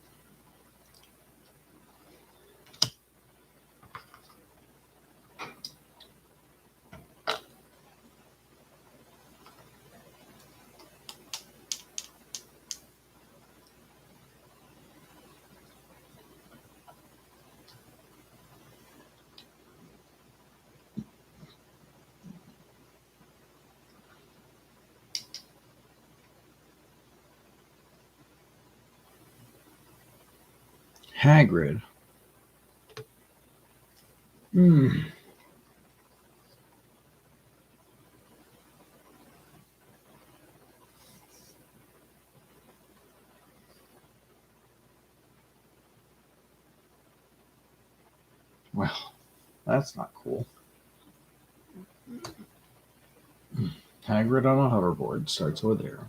Hagrid. Hmm. Well, that's not cool. Hagrid on a hoverboard starts over there.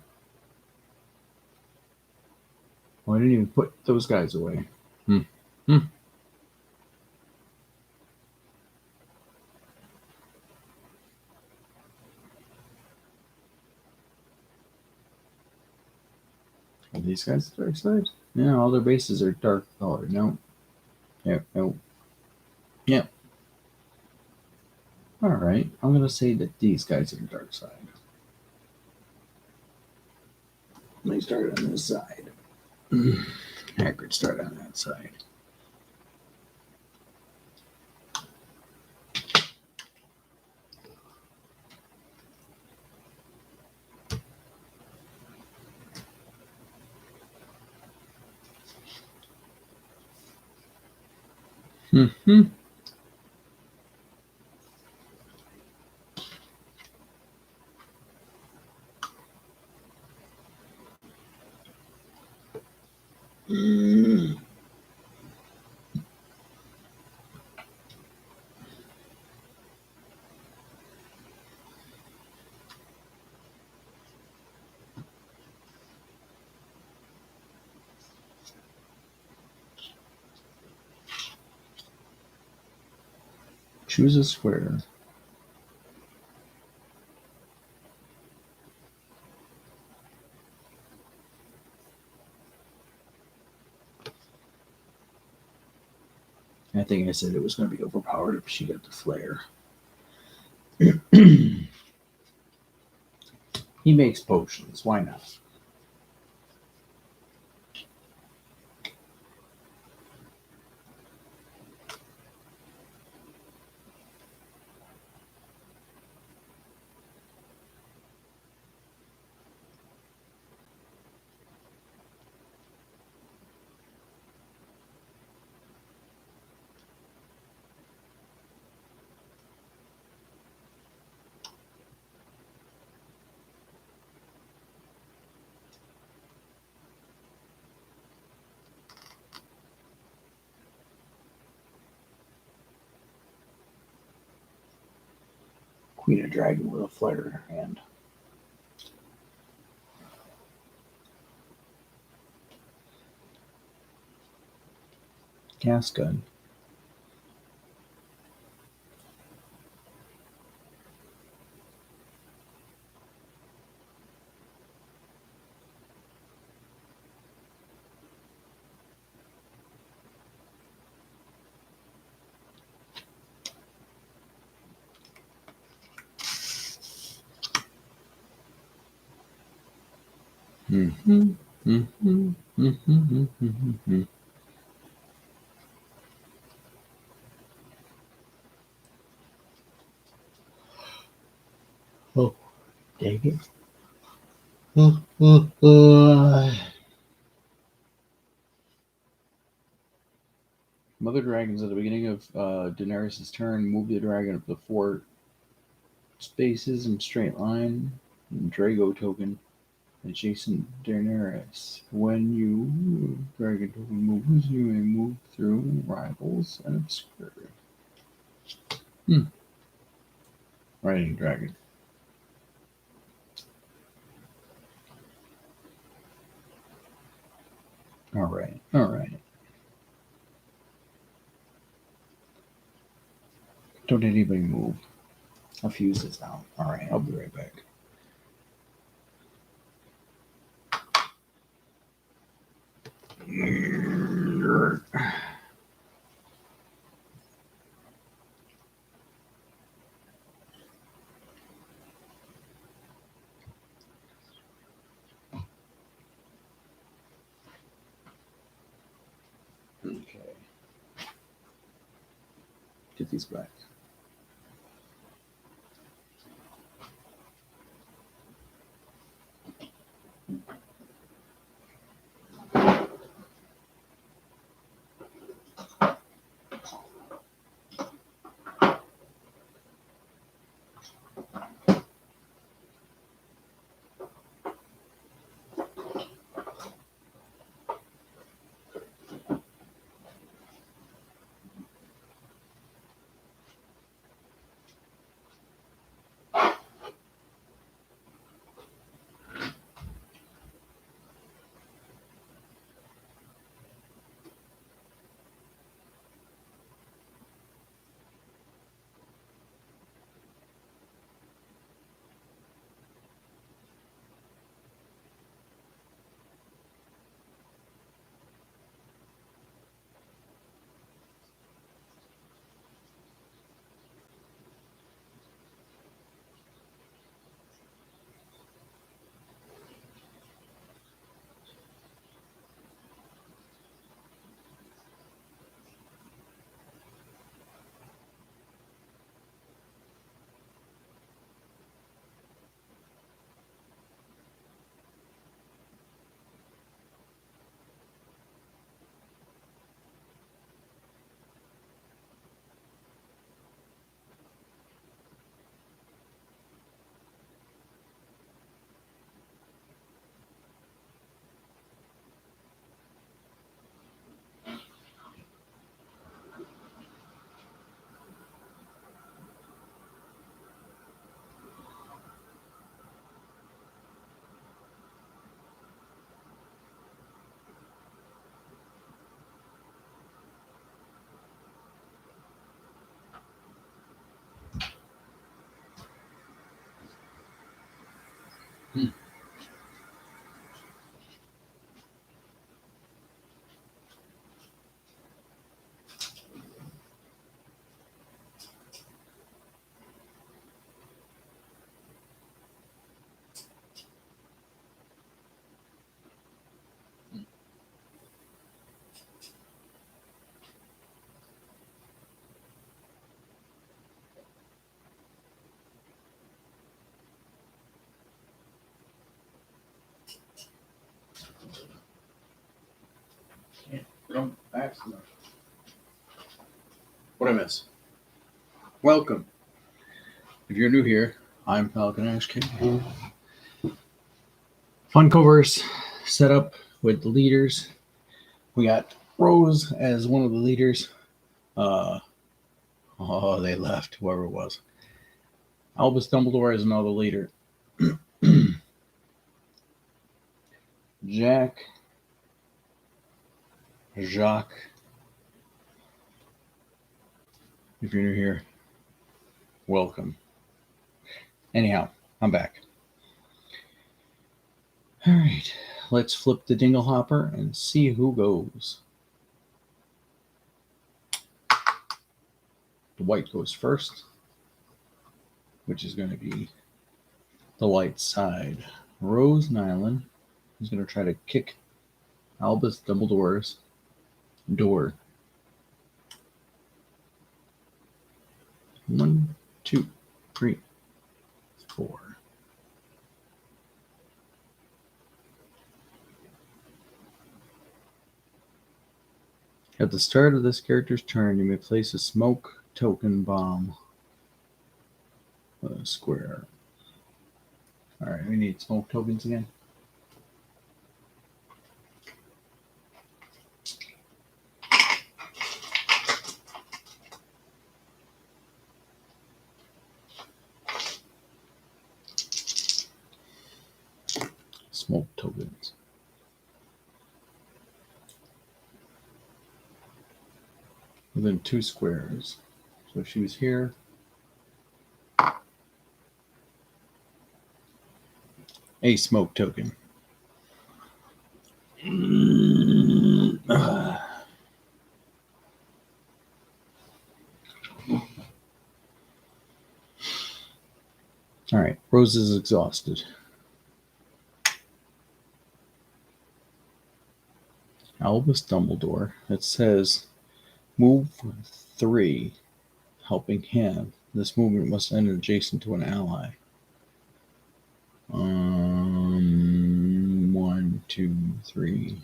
Well, I didn't even put those guys away. Hmm. Hmm. Are these guys the dark side? Yeah, all their bases are dark colored. No. Yep. No. Yep. All right. I'm gonna say that these guys are the dark side. Let me start on this side. Hagrid start on that side. Hmm. Choose a square. I think I said it was going to be overpowered if she got the flare. He makes potions. Why not? Queen of Dragon with a flare in her hand. Gas gun. Mm-hmm. Mm-hmm. Mm-hmm. Mm-hmm. Oh, dang it. Mother dragons at the beginning of Daenerys' turn move the dragon up to 4 spaces in straight line. And Drago token adjacent Daenerys. When you dragon token moves, you may move through rivals and obscure. Riding dragon. All right. All right. Don't anybody move. I'll fuse this out. All right. I'll be right back. Okay. Get these back. Don't fast enough. What I miss? Welcome. If you're new here, I'm Falcon HK. Funkoverse set up with the leaders. We got Rose as one of the leaders. They left, whoever it was. Albus Dumbledore is another leader. Jacques. If you're new here, welcome. Anyhow, I'm back. All right, let's flip the dingle hopper and see who goes. The white goes first, which is going to be the light side. Rose Nyland is going to try to kick Albus Dumbledore's door. 1, 2, 3, 4. At the start of this character's turn, you may place a smoke token bomb square. All right, we need smoke tokens again. Smoke tokens. Within 2 squares. So she was here. A smoke token. All right, Rose is exhausted. Albus Dumbledore. It says move 3, helping him. This movement must end adjacent to an ally. 1, 2, 3.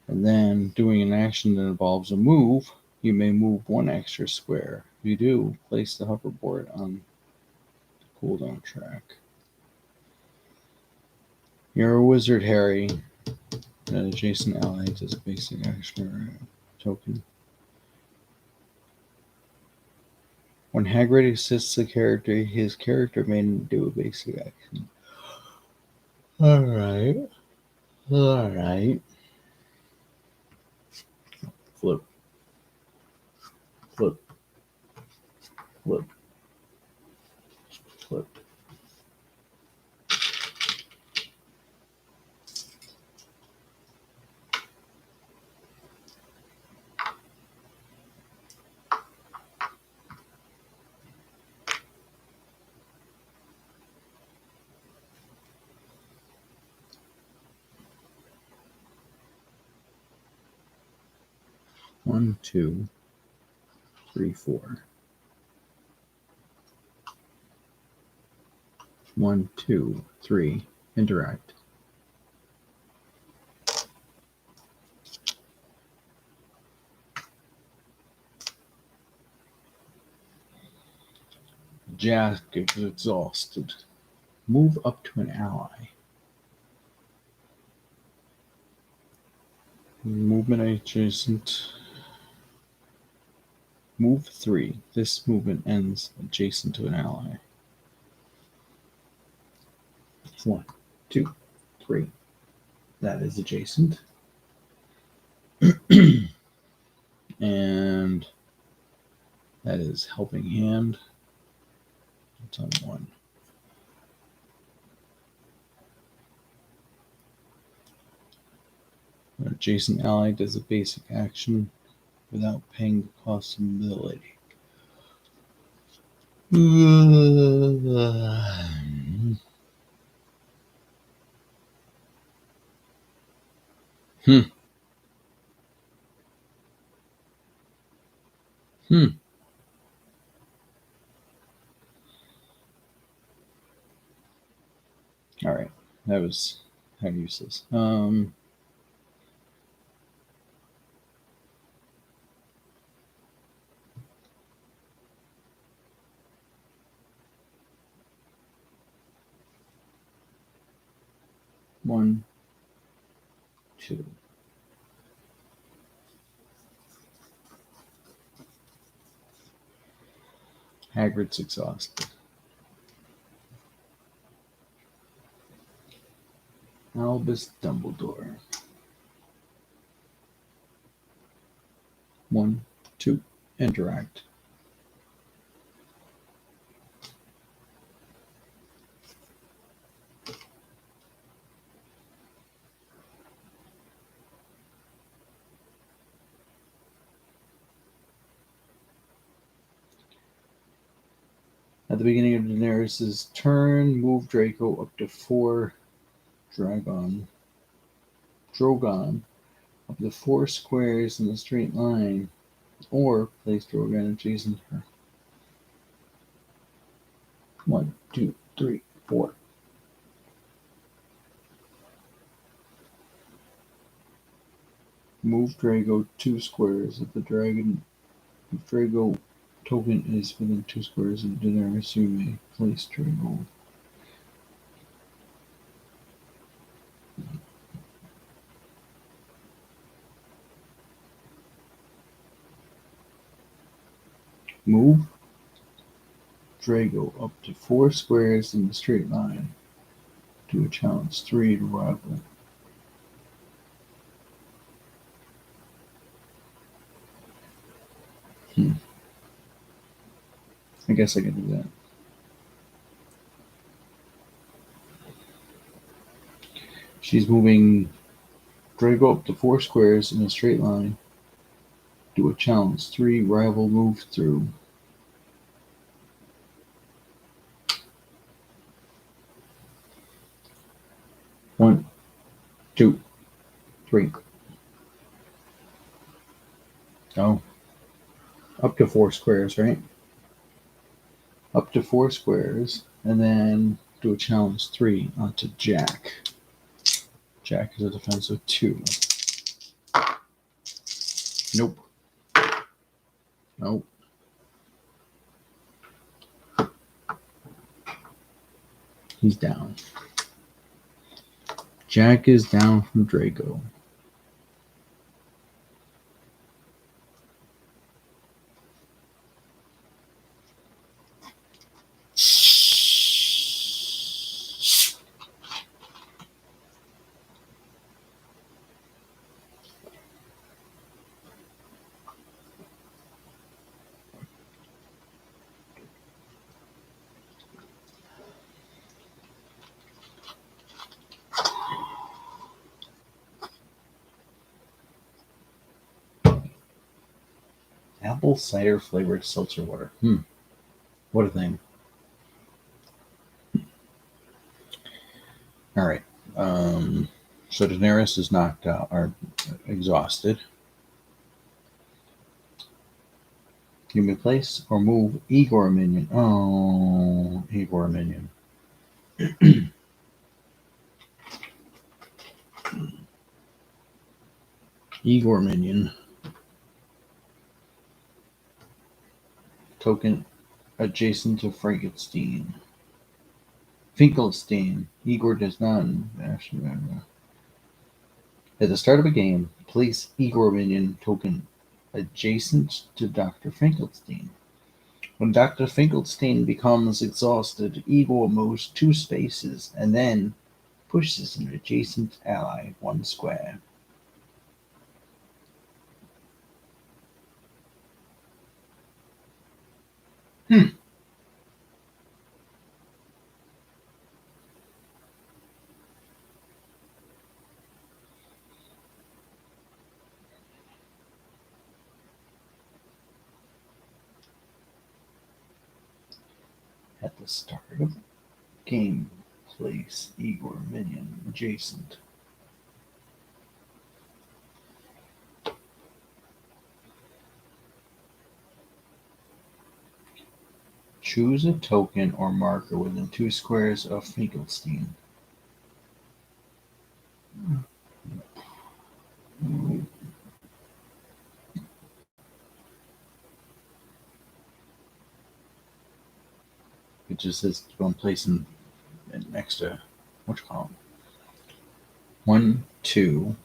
And then doing an action that involves a move, you may move 1 extra square. If you do, place the hoverboard on the cooldown track. You're a wizard, Harry. An adjacent ally does a basic action or token. When Hagrid assists a character, his character may do a basic action. Alright. Flip. 1, 2, 3, 4. 1, 2, 3. Interact. Jack is exhausted. Move up to an ally. Movement adjacent. Move 3. This movement ends adjacent to an ally. 1, 2, 3. That is adjacent. And that is helping hand. It's on 1. An adjacent ally does a basic action without paying the cost of mobility. All right, that was how useless. 1, 2. Hagrid's exhausted. Albus Dumbledore. 1, 2. Interact. At the beginning of Daenerys' turn, move Draco up to 4 Drogon up to 4 squares in a straight line, or place Drogon adjacent to her. 1, 2, 3, 4. Move Drago 2 squares if the Drago token is within 2 squares of Daenerys. You may place Drago. Move Drago up to 4 squares in a straight line. Do a challenge 3 to rival. I guess I can do that. She's moving Drago up to 4 squares in a straight line. Do a challenge 3 rival move through. One, 2, 3. Oh. Up to 4 squares, right? Up to 4 squares, and then do a challenge 3 onto Jack. Jack is a defensive 2. Nope. Nope. He's down. Jack is down from Draco. Apple cider flavored seltzer water. What a thing. All right. So Daenerys is knocked out or exhausted. You may place or move Igor minion. Oh, Igor minion. Igor minion. Token adjacent to Frankenstein. Finkelstein. Igor does not. At the start of a game, place Igor minion token adjacent to Dr. Finkelstein. When Dr. Finkelstein becomes exhausted, Igor moves 2 spaces and then pushes an adjacent ally 1 square. At the start of the game, place Igor minion adjacent. Choose a token or marker within 2 squares of Finkelstein. It just says one place in next to which column? 1, 2.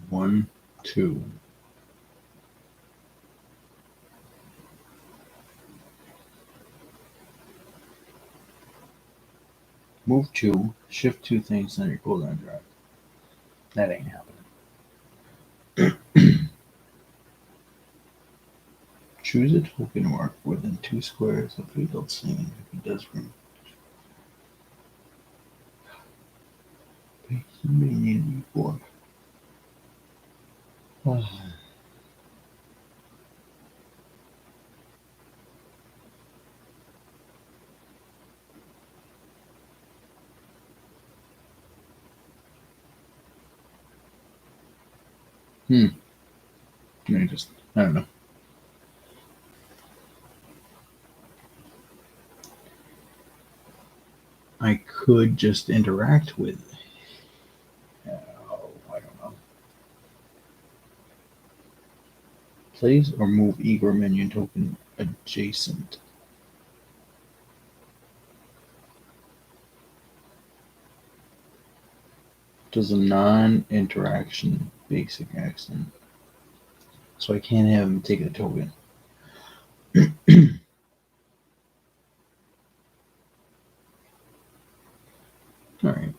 One, 2. Move 2, shift 2 things on your cooldown drive. That ain't happening. Choose a token mark within 2 squares of field scene if it does bring minion before. I don't know. I could just interact with. I don't know. Place or move Igor minion token adjacent. Does a non-interaction basic action. So I can't have him take a token. Alright.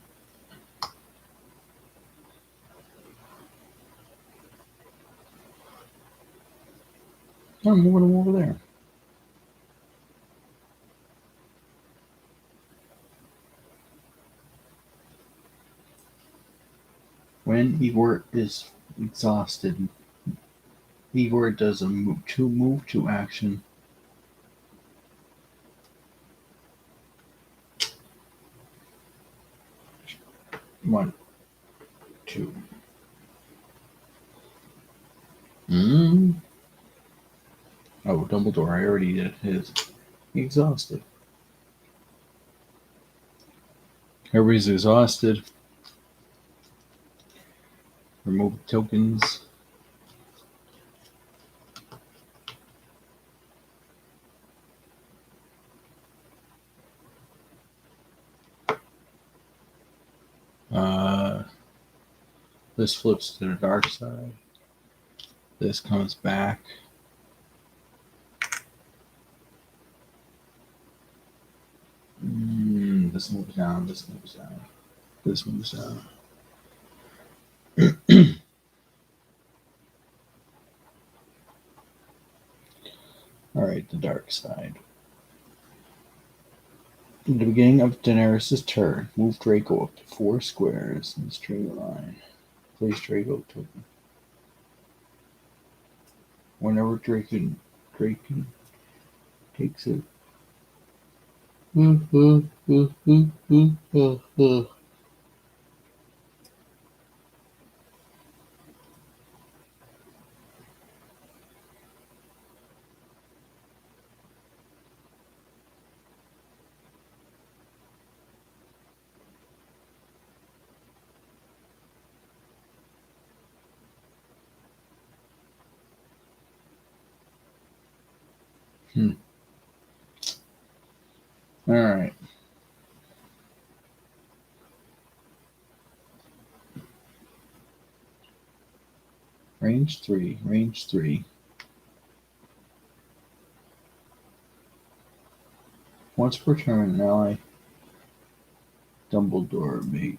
I'm moving him over there. When Igor is exhausted, Igor does a move to action. One, 2. Oh, Dumbledore, I already did his. Exhausted. Everybody's exhausted. Remove tokens. This flips to the dark side. This comes back. This moves down. This moves down. This moves down. All right, the dark side. In the beginning of Daenerys' turn, move Draco up to 4 squares in the straight line. Place Draco token. Whenever Draco takes it. All right. Range 3. Range 3. Once per turn, an ally Dumbledore may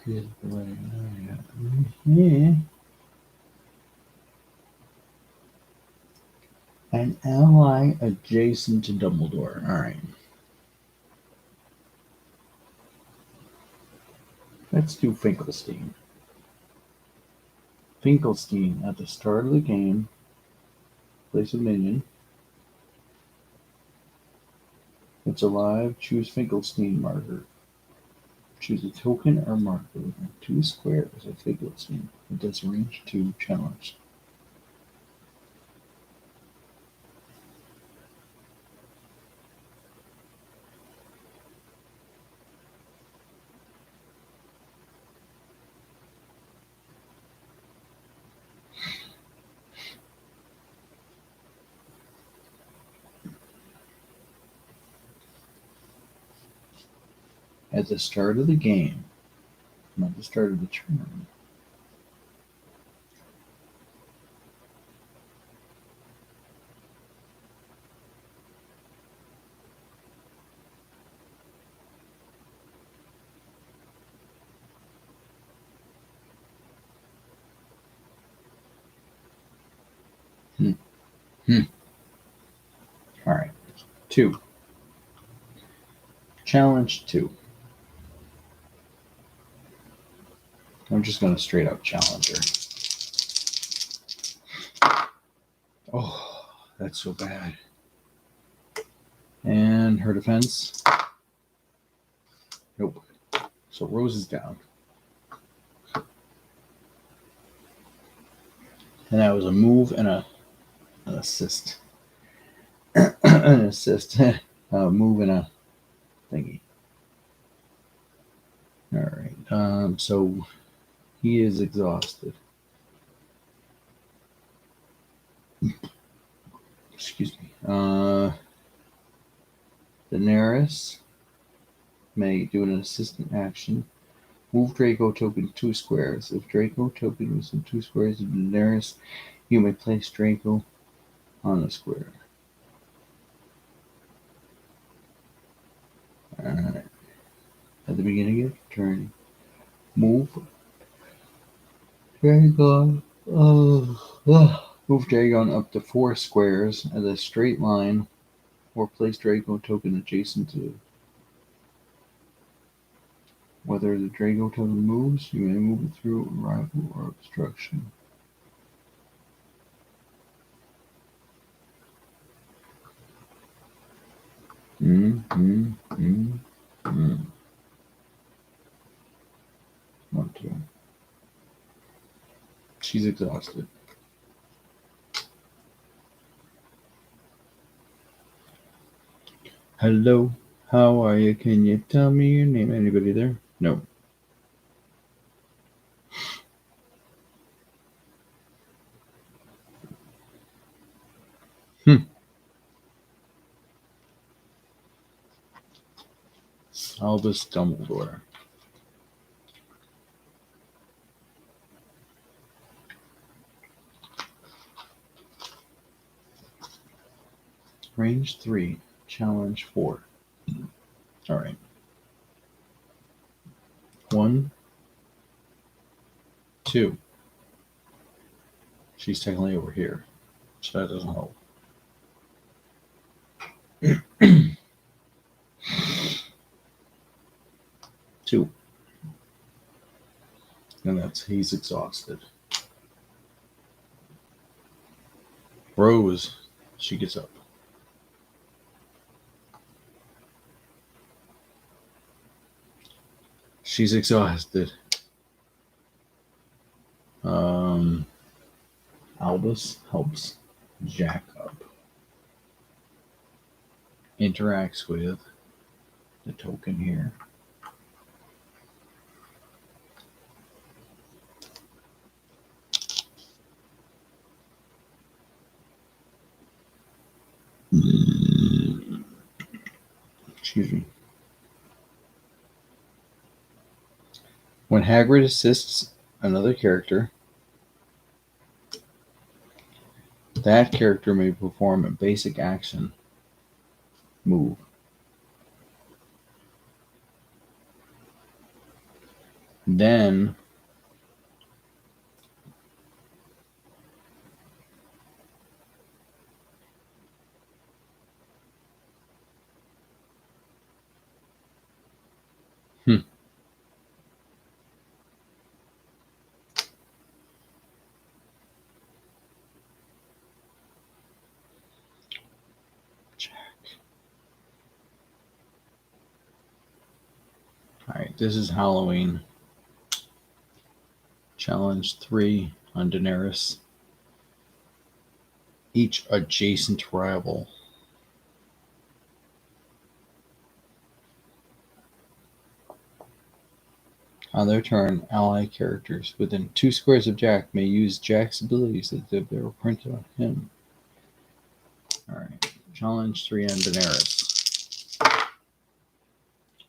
create an ally adjacent to Dumbledore. All right. Let's do Finkelstein. Finkelstein, at the start of the game, place a minion. It's alive. Choose Finkelstein marker. Choose a token or marker within 2 squares of Finkelstein. It does range 2 challenge. at the start of the game, not the start of the turn. All right. 2. Challenge 2. I'm just going to straight up challenge her. Oh, that's so bad. And her defense? Nope. So Rose is down. And that was a move and an assist. An assist. A move and a thingy. All right. So he is exhausted. Excuse me. Daenerys may do an assistant action. Move Draco token 2 squares. If Draco token moves in 2 squares of Daenerys, you may place Draco on the square. Alright. At the beginning of your turn, move Dragon. Move Dragon up to 4 squares as a straight line, or place Draco token adjacent to. Whether the Draco token moves, you may move it through arrival or obstruction. One, two. She's exhausted. Hello, how are you? Can you tell me your name? Anybody there? No. Albus Dumbledore. Range 3, challenge 4. All right. 1, 2. She's technically over here, so that doesn't help. 2. And he's exhausted. Rose, she gets up. She's exhausted. Albus helps Jack up. Interacts with the token here. Excuse me. When Hagrid assists another character, that character may perform a basic action move. Then Alright, this is Halloween. Challenge 3 on Daenerys. Each adjacent rival. On their turn, ally characters within 2 squares of Jack may use Jack's abilities as if they were printed on him. Alright, challenge 3 on Daenerys.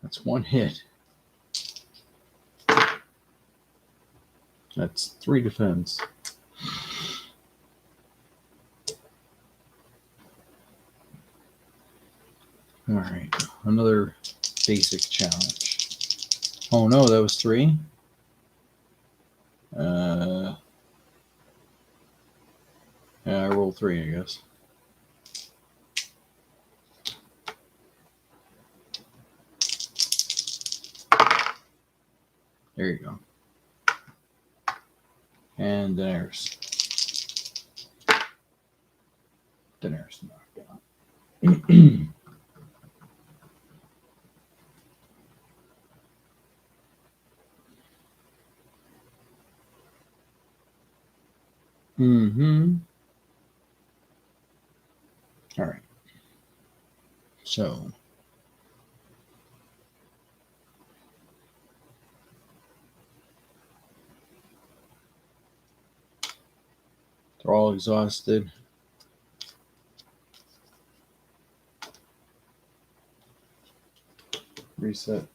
That's 1 hit. That's 3 defense. All right, another basic challenge. Oh no, that was 3. Yeah, I rolled 3, I guess. There you go. And Daenerys. Daenerys knocked out. Mm-hmm. All right. So they're all exhausted. Reset.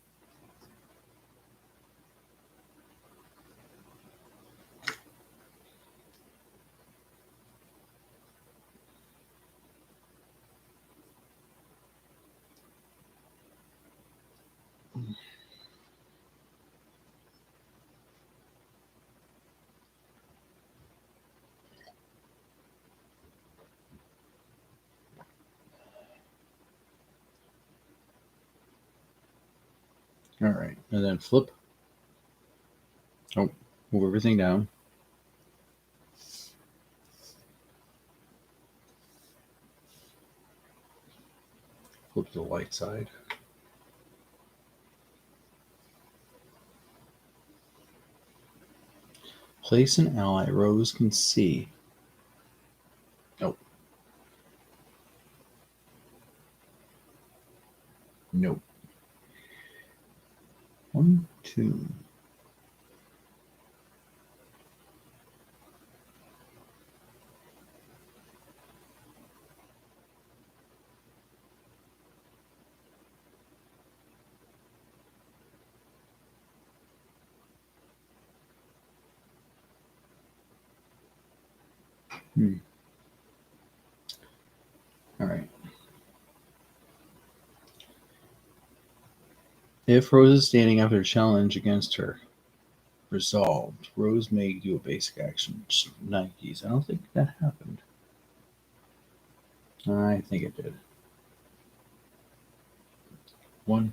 All right, and then flip. Oh, move everything down. Flip to the light side. Place an ally Rose can see. Nope. Nope. 1, 2. All right. If Rose is standing after a challenge against her, resolved, Rose may do a basic action. Nikes. I don't think that happened. I think it did. 1,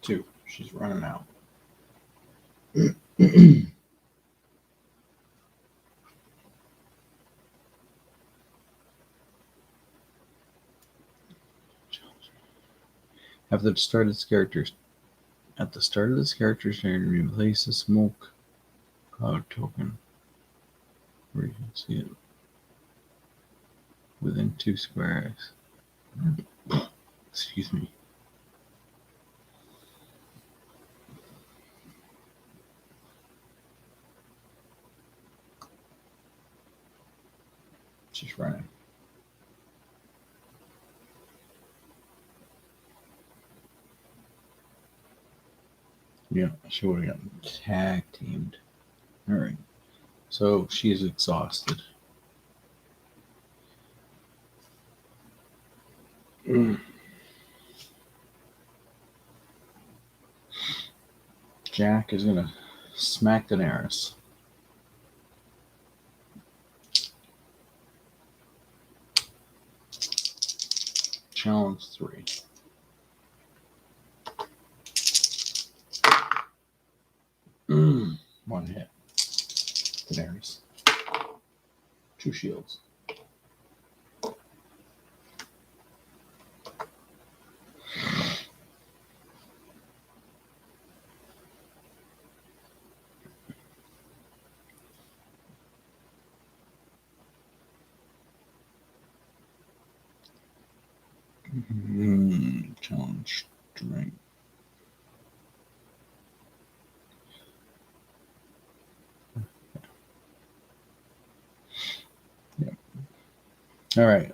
2. She's running out. At the start of this character's turn, replace the smoke cloud token where you can see it within 2 squares. Excuse me. She's running. Yeah, she would have gotten tag teamed. All right. So she is exhausted. Jack is gonna smack Daenerys. Challenge 3. One hit. Daenerys. 2 shields. Challenge strength. Yeah. All right.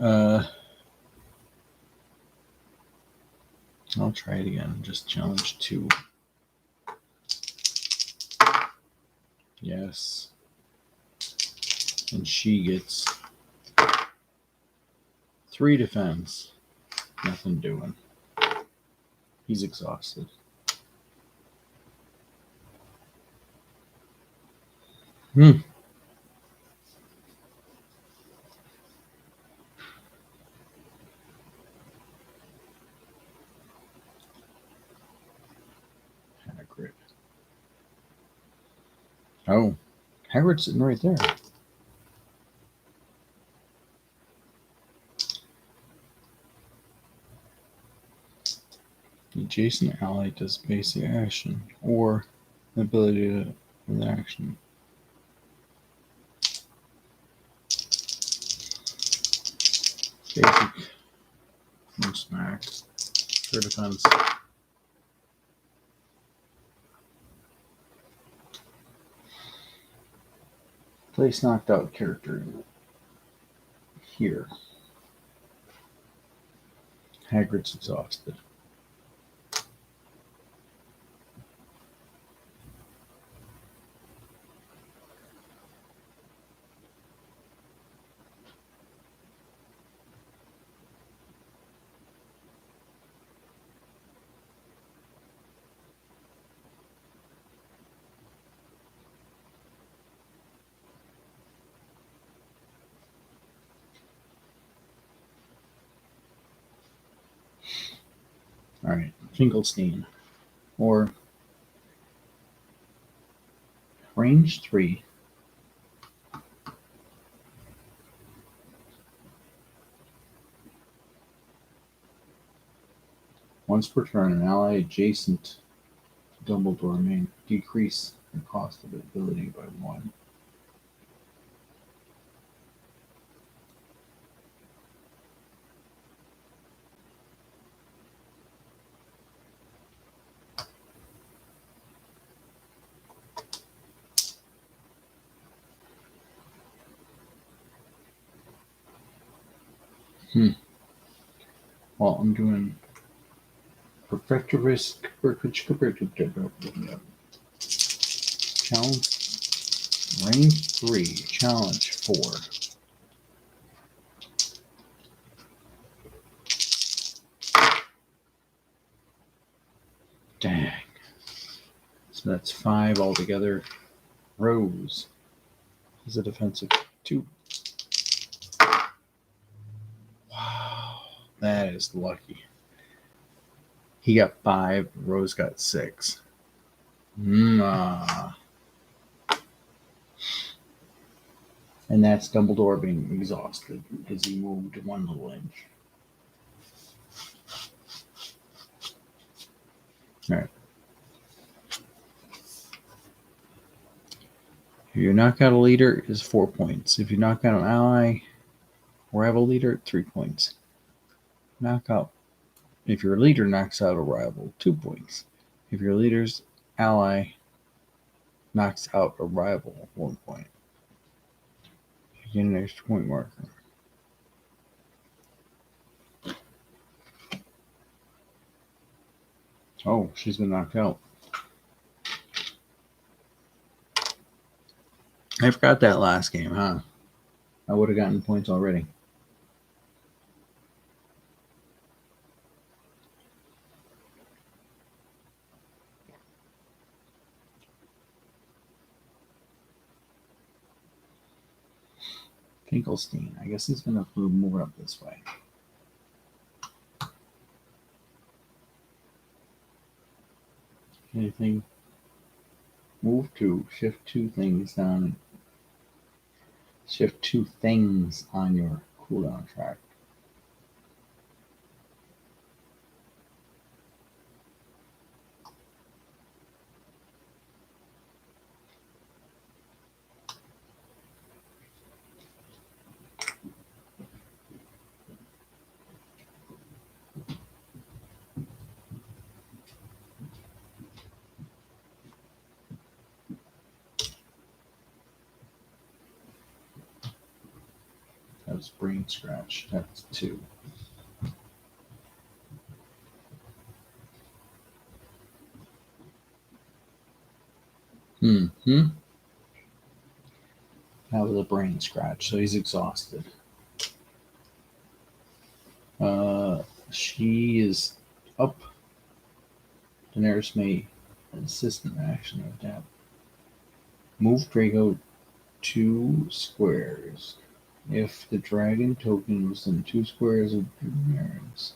I'll try it again. Just challenge 2. Yes. And she gets 3 defense. Nothing doing. He's exhausted. Hmm. Hagrid. Oh, Hagrid's sitting right there. The adjacent ally does basic action or the ability to with action. Basic. No smacks. Sure defense. Place knocked out character here. Hagrid's exhausted. Alright, Finkelstein. Or range 3. Once per turn, an ally adjacent to Dumbledore may decrease the cost of ability by 1. Well, I'm doing Perfectivist challenge range 3, challenge 4. Dang. So that's 5 altogether. Rose is a defensive 2. Wow, that is lucky. He got 5, Rose got 6. And that's Dumbledore being exhausted because he moved 1 little inch. All right. If you knock out a leader, it is 4 points. If you knock out an ally or have a leader, 3 points. Knockout. If your leader knocks out a rival, 2 points. If your leader's ally knocks out a rival, 1 point. You get an extra point marker. Oh, she's been knocked out. I forgot that last game, huh? I would have gotten points already. Finkelstein. I guess he's going to move more up this way. Anything? Move 2. Shift 2 things down. Shift 2 things on your cooldown track. That was brain scratch. That's 2. That was a brain scratch, so he's exhausted. She is up. Daenerys may assist in action or adapt. Move Draco 2 squares. If the dragon token was in 2 squares of Daenerys,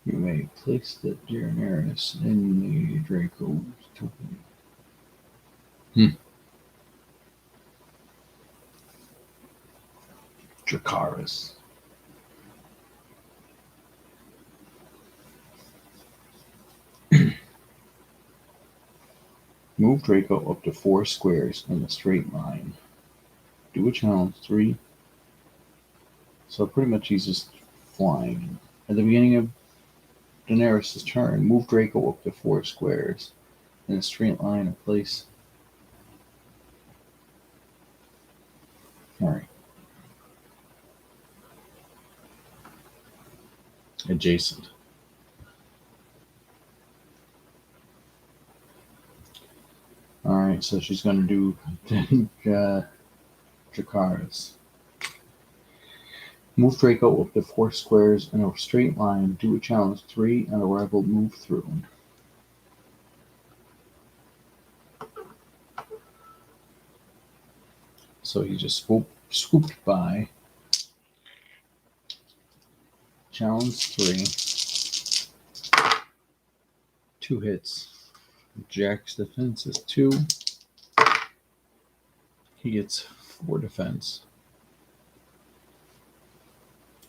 you may place the Daenerys in the Draco token. Dracarys. Move Draco up to 4 squares in a straight line. Do a challenge 3. So pretty much he's just flying. At the beginning of Daenerys' turn, move Draco up to 4 squares in a straight line and place. Alright. Adjacent. Alright, so she's going to do Dracarys. Move Draco up to 4 squares in a straight line. Do a challenge 3 and a rebel move through. So he just swooped by. Challenge 3. 2 hits. Jack's defense is 2. He gets 4 defense.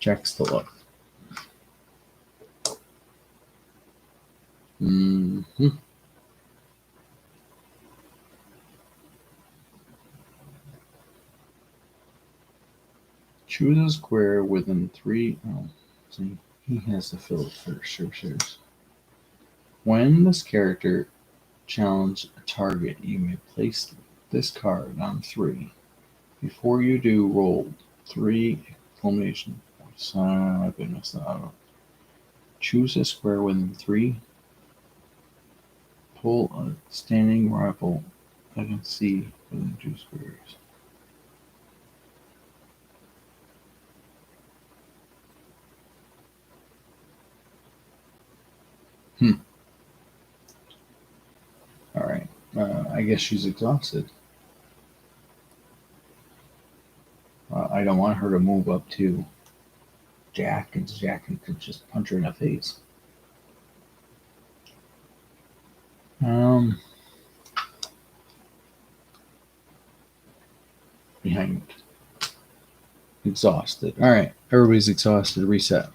Jack's still up. Choose a square within 3. Oh, see, he has to fill it first. Sure. When this character challenges a target, you may place this card on 3. Before you do, roll 3 exclamation points. I've been messed up. Choose a square within 3. Pull a standing rival I can see within 2 squares. Alright. I guess she's exhausted. I don't want her to move up to Jack, and Jack could just punch her in the face. Behind. Exhausted. Alright, everybody's exhausted. Reset.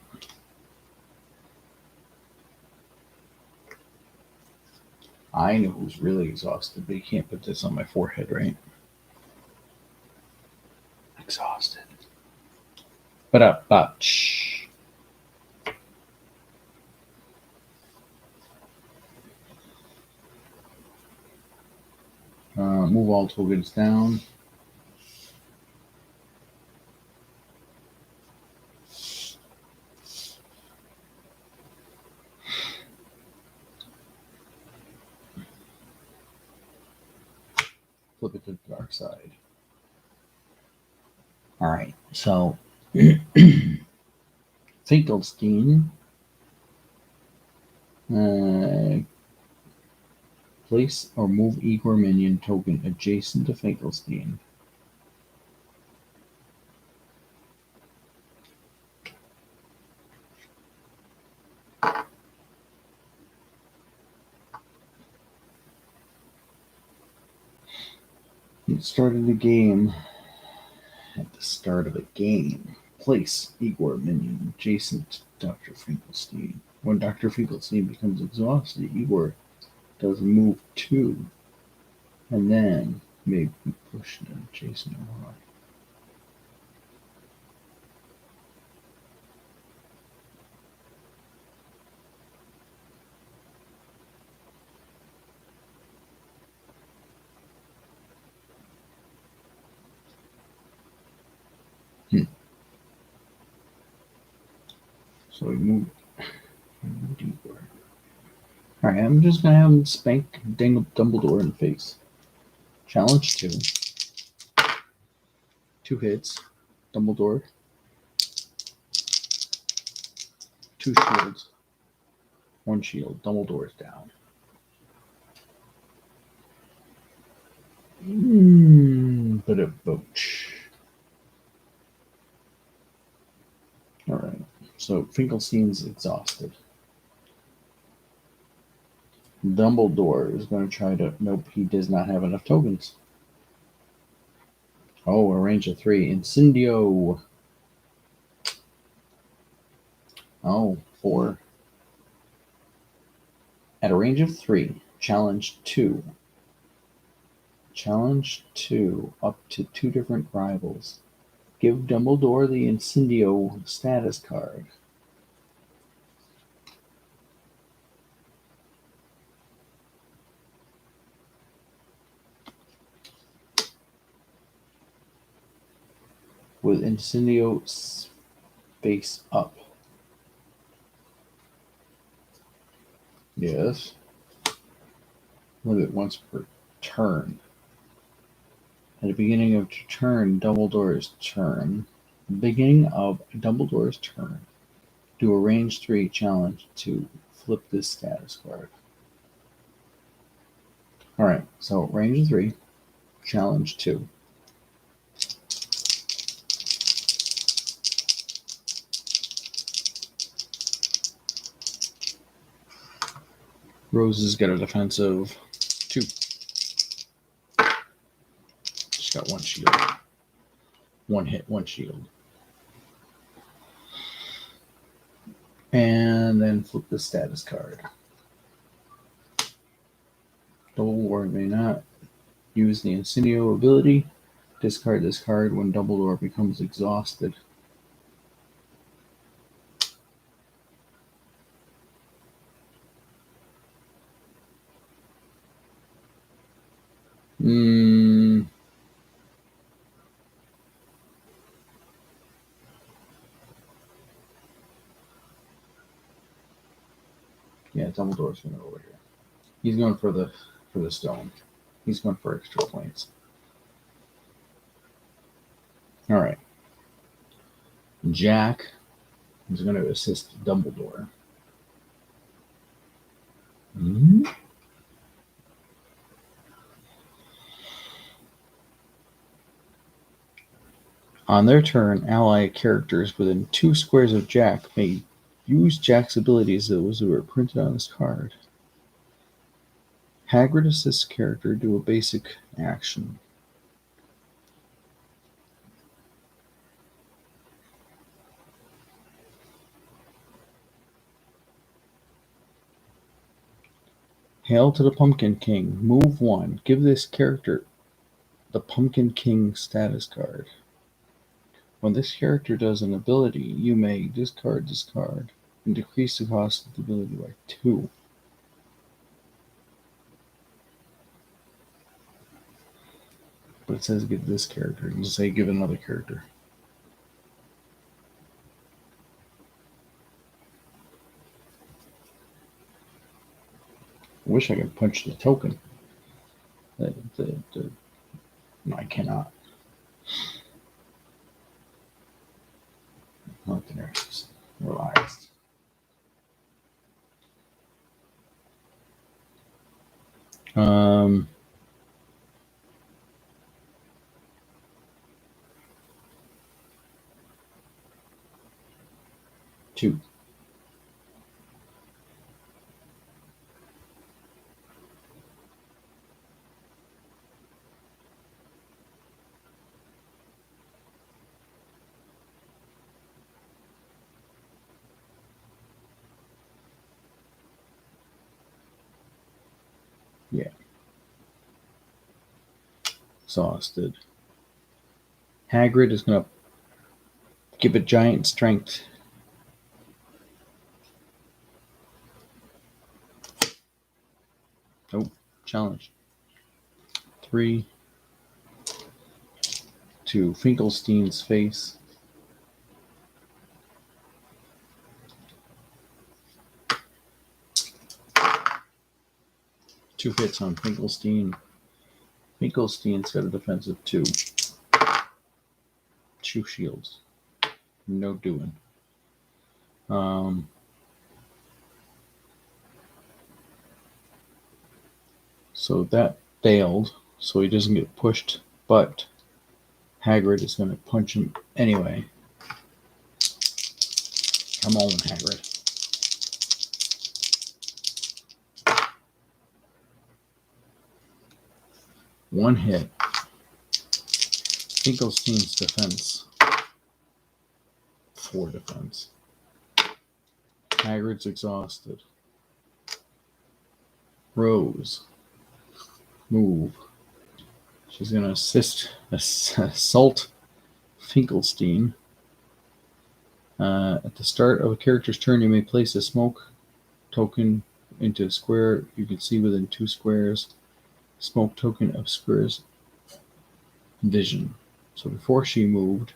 I know who's really exhausted, but you can't put this on my forehead, right? Exhausted. But shh. Move all tokens down. Flip it to the dark side. Alright, so Finkelstein place or move Igor minion token adjacent to Finkelstein. At the start of a game, place Igor minion adjacent to Dr. Finkelstein. When Dr. Finkelstein becomes exhausted, Igor does move 2, and then may be pushed adjacent to Y. So we moved Igor. Alright, I'm just going to have him spank Dumbledore in the face. Challenge 2. 2 hits. Dumbledore. 2 shields. 1 shield. Dumbledore's down. But a boach. Alright. So Finkelstein's exhausted. Dumbledore is going to try to... Nope, he does not have enough tokens. Oh, a range of 3. Incendio. Oh, 4. At a range of 3. Challenge 2. Challenge 2. Up to 2 different rivals. Give Dumbledore the Incendio status card. With Incendio face up. Yes. Limit once per turn. At the beginning of Dumbledore's turn. Beginning of Dumbledore's turn. Do a range 3 challenge to flip this status card. Alright, so range 3, challenge 2. Rose has got a defensive 2. She's got 1 shield. 1 hit, 1 shield. And then flip the status card. Dumbledore may not use the Incendio ability. Discard this card when Dumbledore becomes exhausted. Yeah, Dumbledore's going over here. He's going for the stone. He's going for extra points. All right. Jack is going to assist Dumbledore. On their turn, ally characters within 2 squares of Jack may use Jack's abilities that were printed on this card. Hagrid assists character do a basic action. Hail to the Pumpkin King. Move 1. Give this character the Pumpkin King status card. When this character does an ability, you may discard this card and decrease the cost of the ability by 2. But it says give this character. It doesn't say give another character. I wish I could punch the token. No, I cannot. Okay, there. Just relaxed. Two. Yeah. Exhausted. Hagrid is going to give a giant strength. Oh, challenge. 3 to Finkelstein's face. Two hits on Finkelstein. Finkelstein's got a defensive 2. two shields. No doing. So that failed, so he doesn't get pushed, but Hagrid is going to punch him anyway. Come on, Hagrid. One hit. Finkelstein's defense. 4 defense. Hagrid's exhausted. Rose. Move. She's going to assault Finkelstein. At the start of a character's turn, you may place a smoke token into a square you can see within 2 squares. Smoke token of squares vision. So before she moved,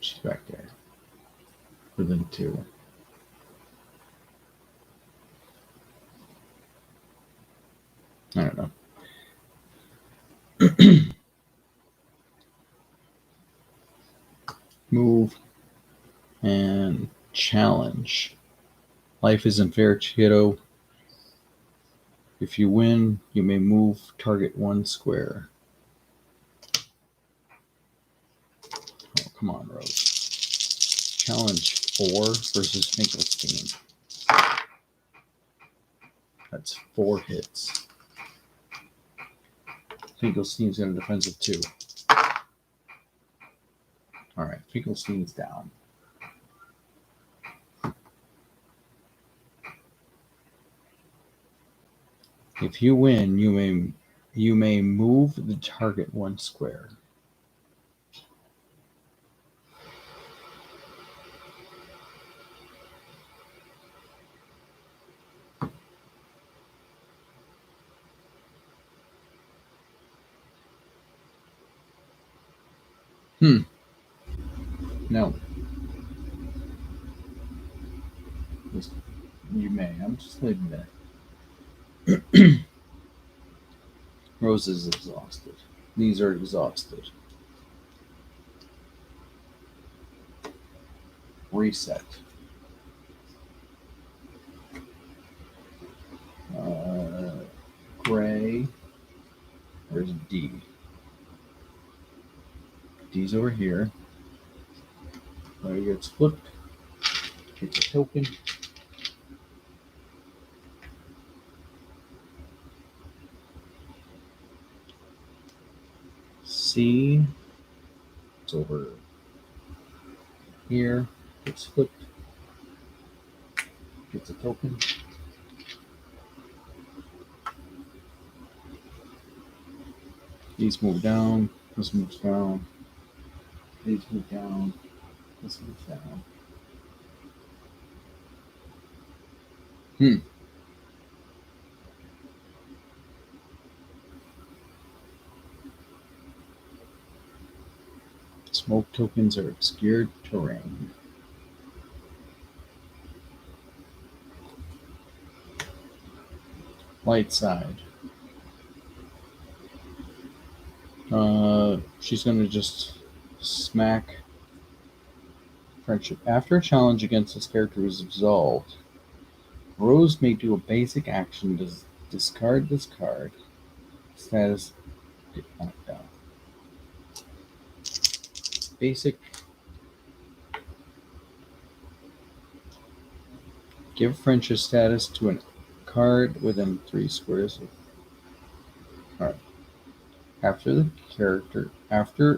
she's back there within 2. I don't know. Move and challenge. Life isn't fair, kiddo. If you win, you may move target 1 square. Oh, come on, Rose. Challenge 4 versus Finkelstein. That's 4 hits. Finkelstein's got a defensive 2. Alright, Finkelstein's down. If you win, you may move the target 1 square. No. You may. I'm just leaving that. Rose is exhausted. These are exhausted. Reset. Gray. Where's D? D's over here. There he gets flipped. Gets a token. C. It's over here. Gets flipped. Gets a token. These move down. This moves down. These move down. This moves down. Smoke tokens are obscured terrain. Light side. She's going to just smack friendship. After a challenge against this character is absolved, Rose may do a basic action to discard this card. Status get knocked out. Basic. Give friendship status to a card within 3 squares. Alright. After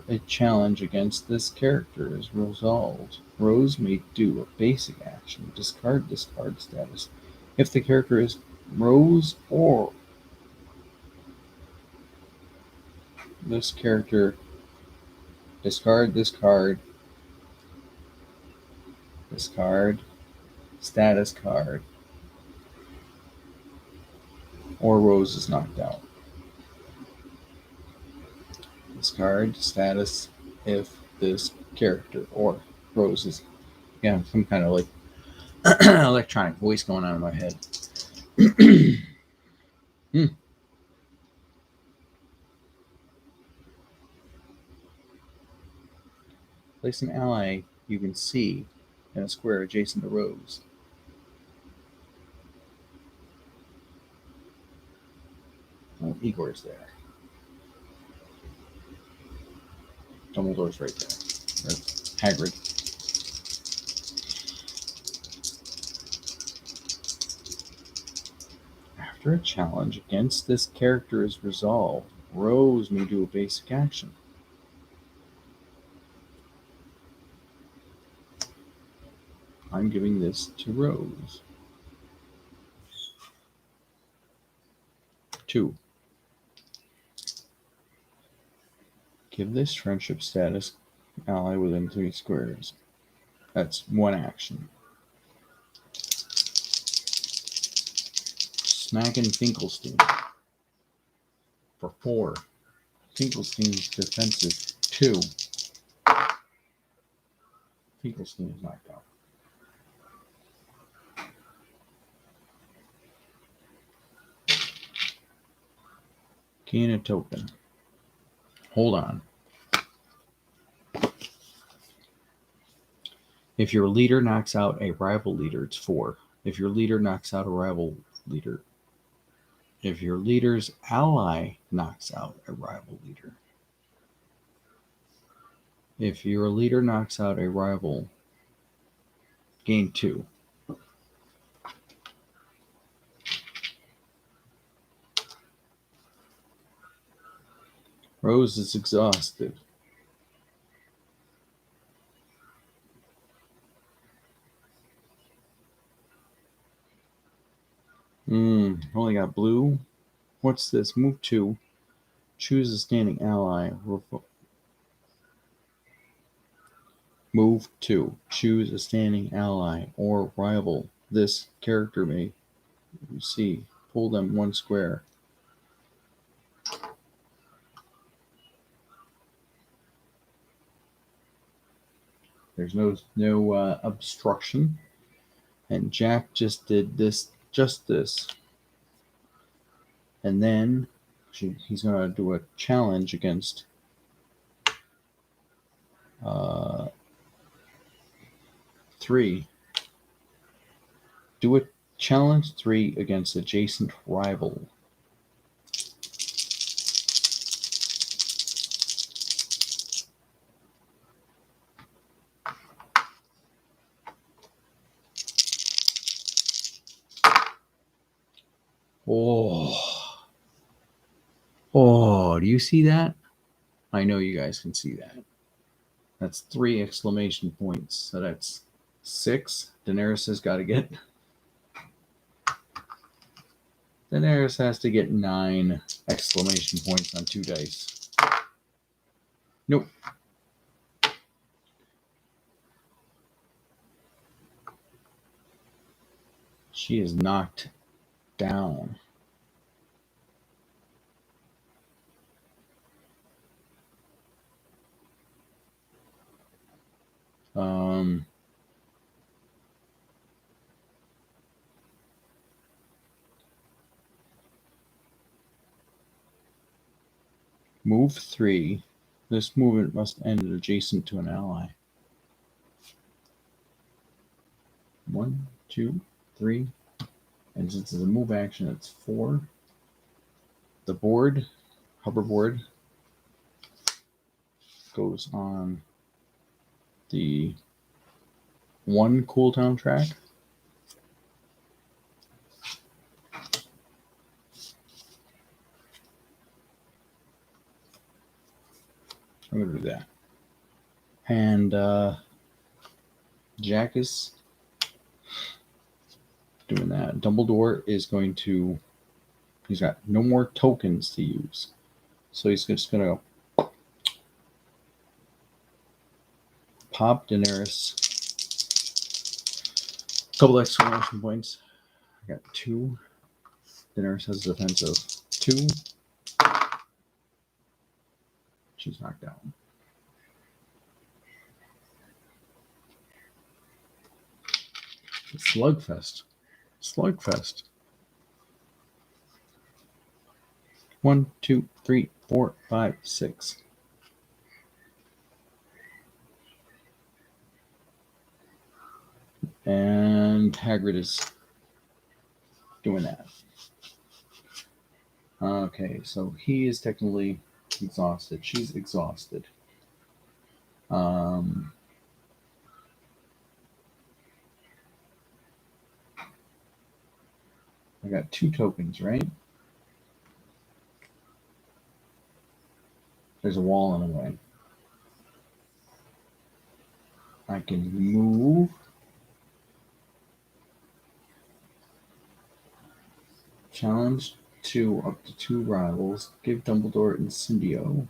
a challenge against this character is resolved, Rose may do a basic action, discard this card status. If the character is Rose or this character, discard this card, status card, or Rose is knocked out. Discard status if this character or Rose is, some kind of like electronic voice going on in my head. Place an ally you can see in a square adjacent to Rose. Oh, Igor's there. Dumbledore's right there. Or Hagrid. After a challenge against this character is resolved, Rose may do a basic action. I'm giving this to Rose. 2. Give this friendship status ally within 3 squares. That's 1 action. Smacking Finkelstein for 4. Finkelstein's defense is 2. Finkelstein is knocked out. Gain a token. Hold on. If your leader knocks out a rival leader, it's 4. If your leader knocks out a rival leader, if your leader's ally knocks out a rival leader, if your leader knocks out a rival, gain 2. Rose is exhausted. Only got blue. What's this? Move 2. Choose a standing ally. Move 2. Choose a standing ally or rival. This character may see. Pull them 1 square. There's no obstruction. And Jack just did this. And then he's going to do a challenge against 3. Do a challenge 3 against adjacent rival. Oh, do you see that? I know you guys can see that. That's 3 exclamation points. So that's 6. Daenerys has got to get. Daenerys has to get 9 exclamation points on 2 dice. Nope. She is knocked down. Move 3. This movement must end adjacent to an ally. 1, 2, 3. And since it's a move action, it's 4. The board, hoverboard, goes on the 1 cooldown track. I'm going to do that. And Jack is doing that. Dumbledore is going to, he's got no more tokens to use. So he's just going to pop Daenerys. Couple exclamation points. I got 2. Daenerys has a defense of 2. She's knocked down. Slugfest. 1, 2, 3, 4, 5, 6. And Hagrid is doing that. Okay, so he is technically exhausted. She's exhausted. I got 2 tokens, right? There's a wall in the way. I can move. Challenge 2 up to 2 rivals. Give Dumbledore Incendio.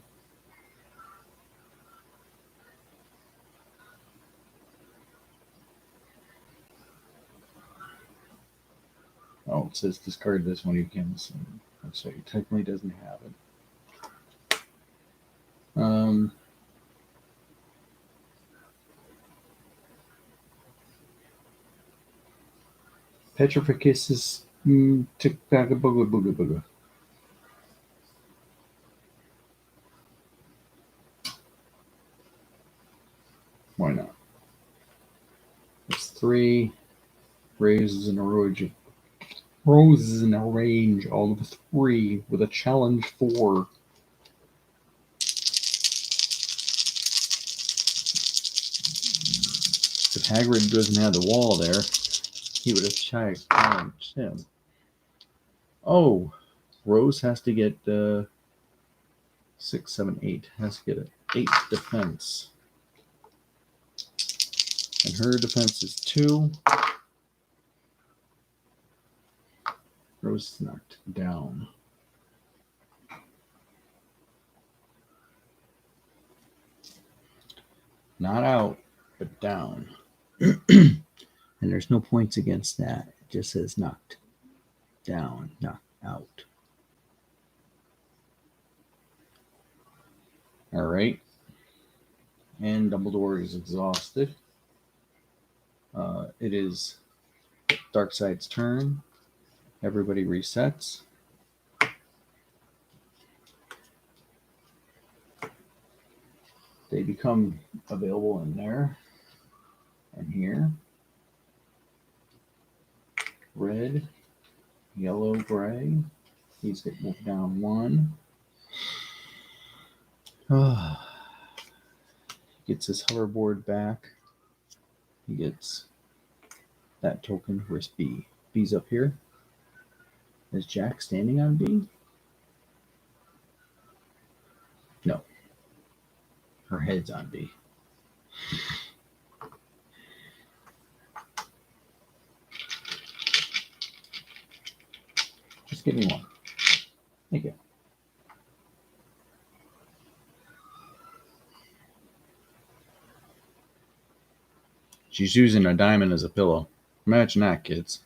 Oh, it says discard this when you can. So he technically doesn't have it. Petrificus is tick back a booga booga booga. Why not? It's 3 raises in a range. Roses in a range, all of 3 with a challenge 4. If Hagrid doesn't have the wall there, he would have challenged him. Oh, Rose has to get 6, 7, 8. Has to get an 8 defense. And her defense is 2. Rose is knocked down. Not out, but down. And there's no points against that. It just says knocked down, knocked out. All right. And Dumbledore is exhausted. It is Darkseid's turn. Everybody resets. They become available in there and here. Red, yellow, gray. These get moved down 1. Gets his hoverboard back. He gets that token. Where's B? B's up here. Is Jack standing on B? No. Her head's on B. Just give me 1. Thank you. She's using a diamond as a pillow. Imagine that, kids.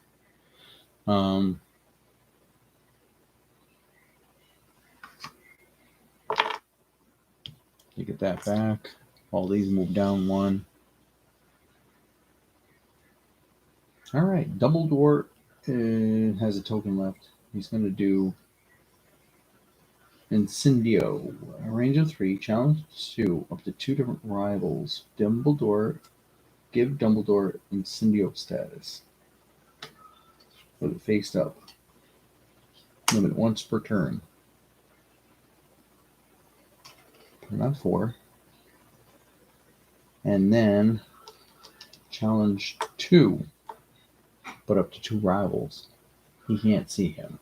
You get that back. All these move down 1. All right, Dumbledore has a token left. He's going to do Incendio. A range of 3, challenge 2, up to 2 different rivals. Give Dumbledore Incendio status. Put it faced up. Limit once per turn. Put it on 4. And then challenge 2, but up to 2 rivals. He can't see him.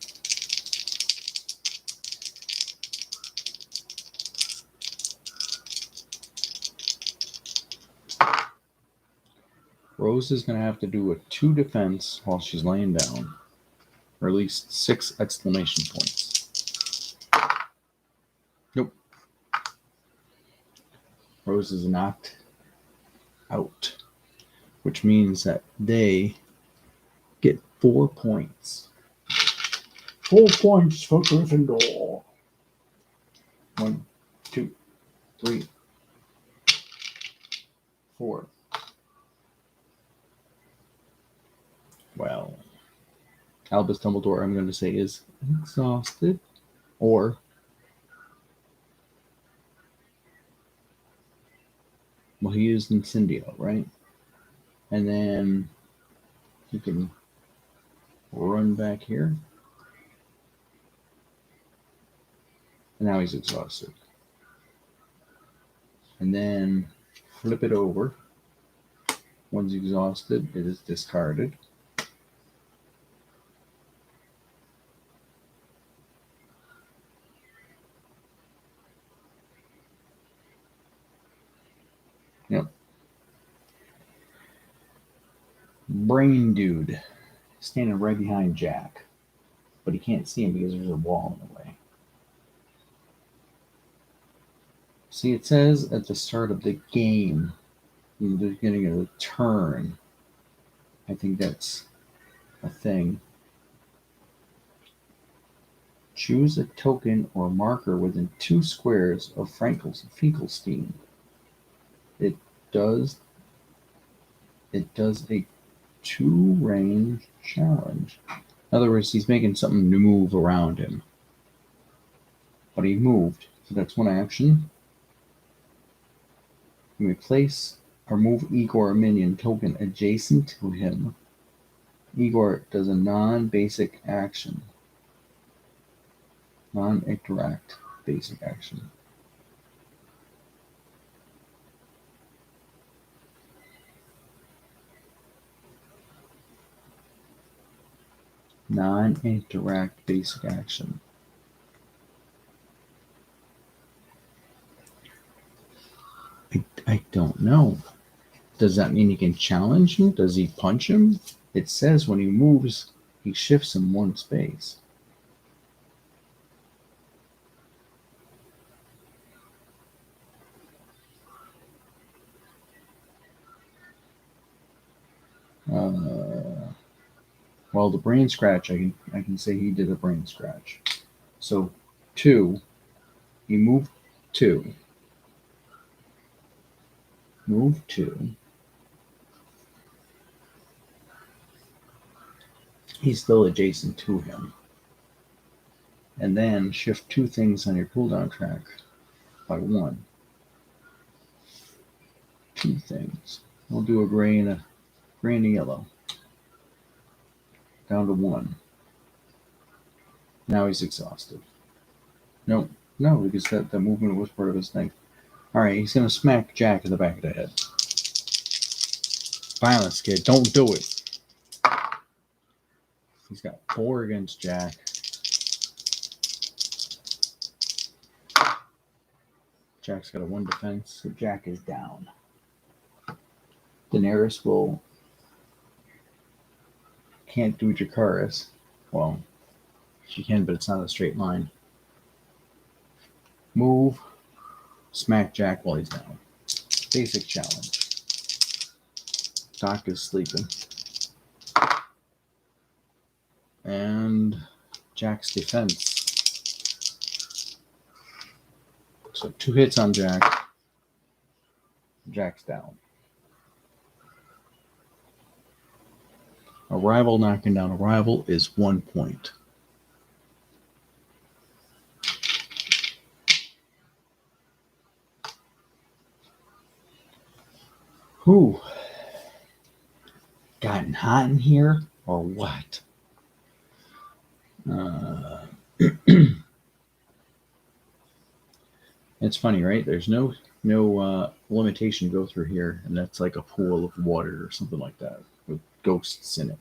Rose is going to have to do a 2 defense while she's laying down, or at least 6 exclamation points. Nope. Rose is knocked out, which means that they get 4 points. 4 points for Gryffindor. 1, 2, 3, 4. Well, Albus Dumbledore, I'm going to say, is exhausted, or well, he used Incendio, right? And then He can run back here. And now he's exhausted. And then flip it over. Once exhausted, it is discarded. Yep. Brain Dude. Standing right behind Jack. But he can't see him because there's a wall in the way. See, it says at the start of the game, they're getting a turn. I think that's a thing. Choose a token or marker within 2 squares of Finkelstein. It does a 2-range challenge. In other words, he's making something to move around him. But he moved, so that's 1 action. You may place or move Igor a minion token adjacent to him. Igor does a non-basic action. Non-interact basic action. Non-interact basic action. I don't know. Does that mean he can challenge him? Does he punch him? It says when he moves, he shifts him 1 space. Well, the brain scratch, I can say he did a brain scratch. So 2, he moved 2. Move 2. He's still adjacent to him. And then shift 2 things on your cooldown track by 1. 2 things. We'll do a gray and a yellow. Down to 1. Now he's exhausted. No, because that movement was part of his thing. Alright, he's going to smack Jack in the back of the head. Violence, kid. Don't do it. He's got 4 against Jack. Jack's got a 1 defense, so Jack is down. Daenerys can't do Dracarys. Well, she can, but it's not a straight line. Move. Smack Jack while he's down. Basic challenge. Doc is sleeping. And Jack's defense. So 2 hits on Jack. Jack's down. A rival knocking down a rival is 1 point. Whew. Gotten hot in here or what? It's funny, right? There's no limitation to go through here, and that's like a pool of water or something like that with ghosts in it.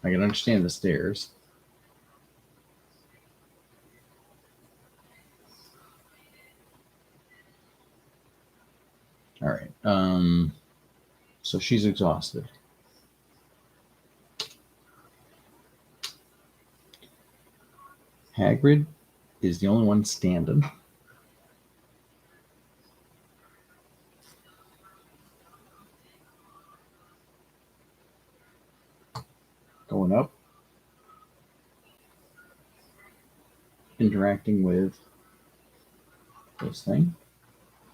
I can understand the stairs. All right. So she's exhausted. Hagrid is the only one standing. Going up. Interacting with this thing.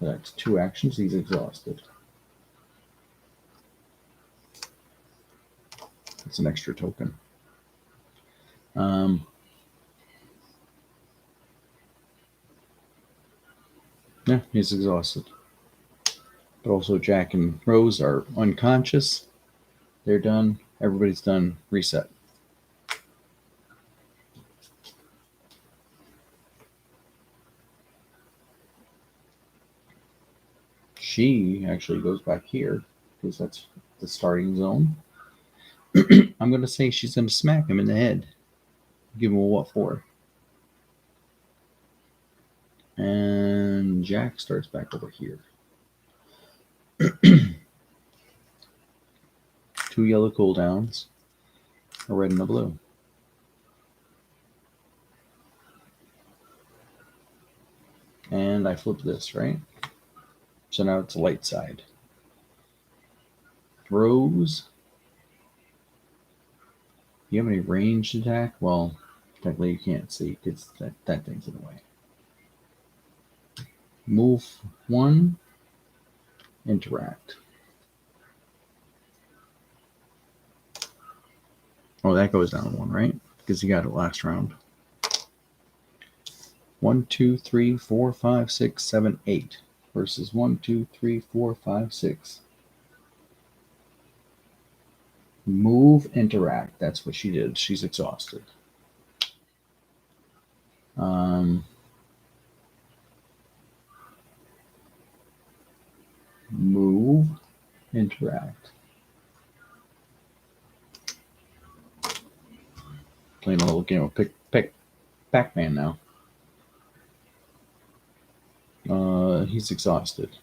That's 2 actions. He's exhausted. It's an extra token. Yeah, he's exhausted. But also Jack and Rose are unconscious. They're done. Everybody's done. Reset. She actually goes back here because that's the starting zone. I'm going to say she's going to smack him in the head. Give him a what for. And Jack starts back over here. 2 yellow cooldowns, a red and a blue. And I flip this, right? So now it's light side. Rose. Do you have any ranged attack? Well, technically you can't see because that thing's in the way. Move 1. Interact. Oh, that goes down 1, right? Because you got it last round. 1, 2, 3, 4, 5, 6, 7, 8 versus 1, 2, 3, 4, 5, 6. Move, interact. That's what she did. She's exhausted. Move, interact. Playing a little game of pick Pac-Man now. He's exhausted.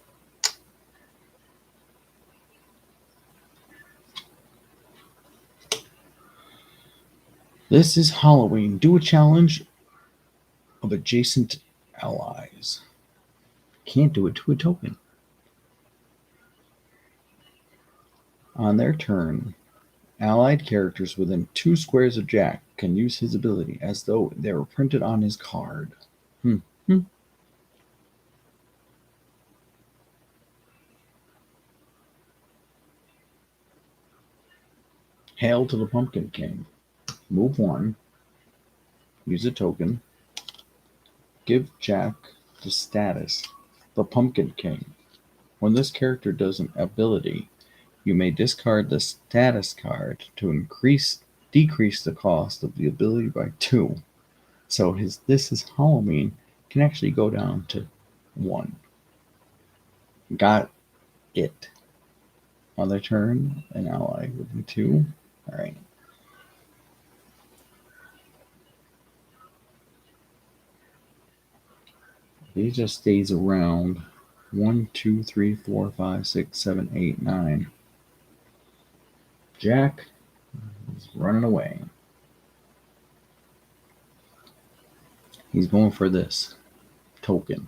This is Halloween. Do a challenge of adjacent allies. Can't do it to a token. On their turn, allied characters within 2 squares of Jack can use his ability as though they were printed on his card. Hail to the Pumpkin King. Move 1. Use a token. Give Jack the status, the Pumpkin King. When this character does an ability, you may discard the status card to decrease the cost of the ability by 2. So this is Halloween can actually go down to 1. Got it. On their turn, an ally would be 2. All right. He just stays around. 1, 2, 3, 4, 5, 6, 7, 8, 9. Jack is running away. He's going for this token.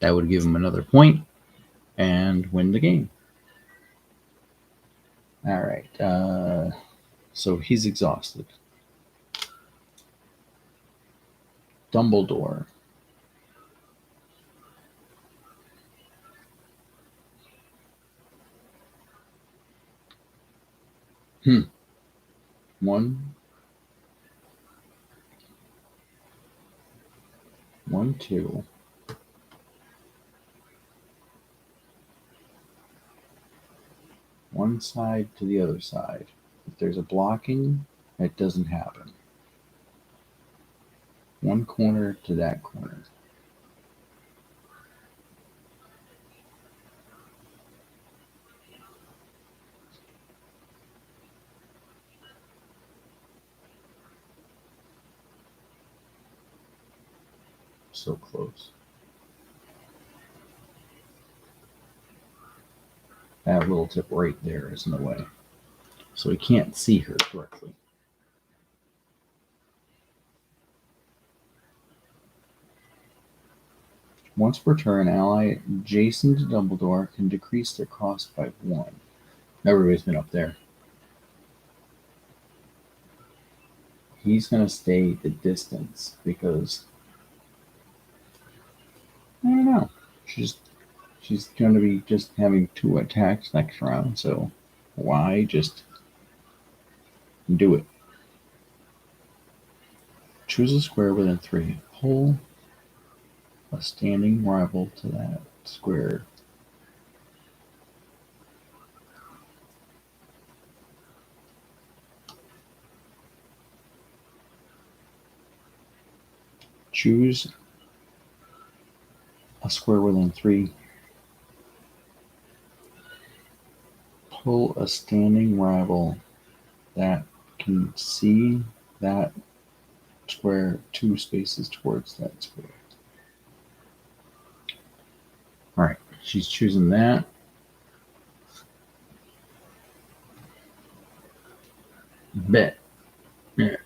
That would give him another point and win the game. All right. So he's exhausted. Dumbledore. One, 2. One side to the other side. If there's a blocking, it doesn't happen. One corner to that corner. So close. That little tip right there is in the way. So he can't see her directly. Once per turn, ally adjacent to Dumbledore can decrease their cost by 1. Everybody's been up there. He's going to stay the distance because I don't know. She's going to be just having 2 attacks next round, so why just do it? Choose a square within 3. Pull a standing rival to that square Choose a square within 3. Pull a standing rival that can see that square 2 spaces towards that square. All right, she's choosing that. Bet. Yeah,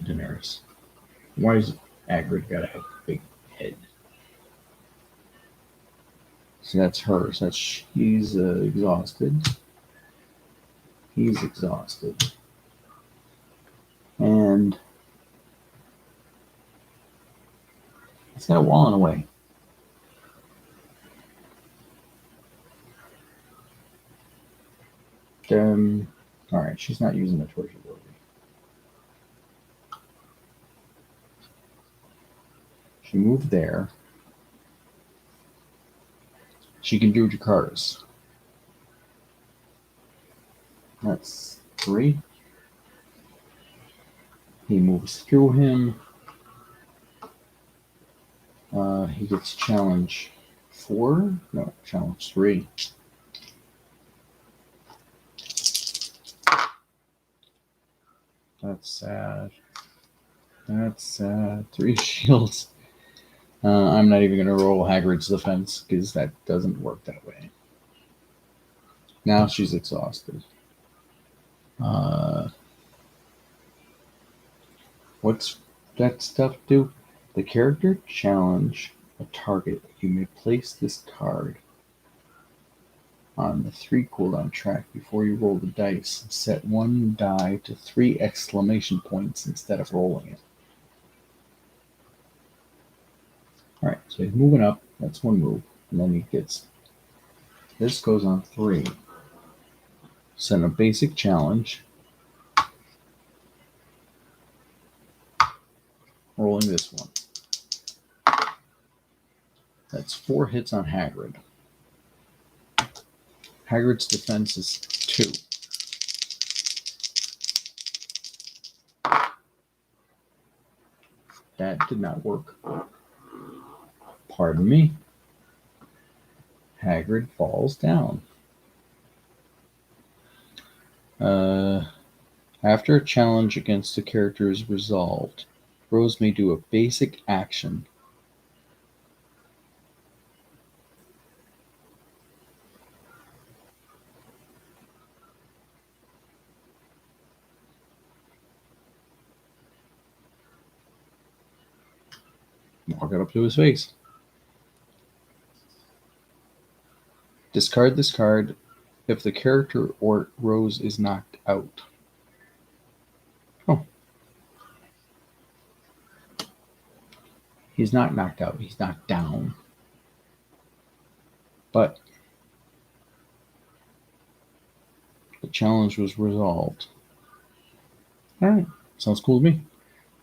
Daenerys. Why is Hagrid gotta have a big head? So that's hers. That's she's exhausted. He's exhausted. And it's got a wall in the way. All right, she's not using the torch ability. She moved there. She can do Jakarta's. That's 3. He moves through him. He gets challenge 4. No, challenge 3. That's sad. That's sad. 3 shields. I'm not even going to roll Hagrid's defense because that doesn't work that way. Now she's exhausted. What's that stuff do? The character challenge a target. You may place this card on the 3 cooldown track before you roll the dice. Set 1 die to 3 exclamation points instead of rolling it. Alright, so he's moving up. That's 1 move. And then he gets... This goes on 3. Send a basic challenge. Rolling this one. That's 4 hits on Hagrid. Hagrid's defense is 2. That did not work. Pardon me. Hagrid falls down. After a challenge against a character is resolved, Rose may do a basic action. Walk it up to his face. Discard this card if the character or Rose is knocked out. Oh. He's not knocked out. He's knocked down. But the challenge was resolved. All right. Sounds cool to me.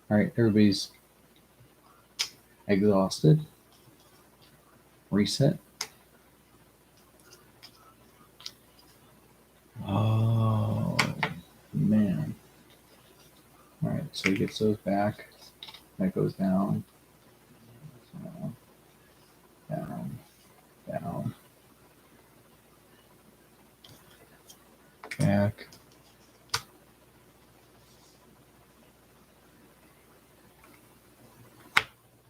All right. Everybody's exhausted. Reset. Oh, man. All right. So he gets those back. That goes down. Down. Down. Back.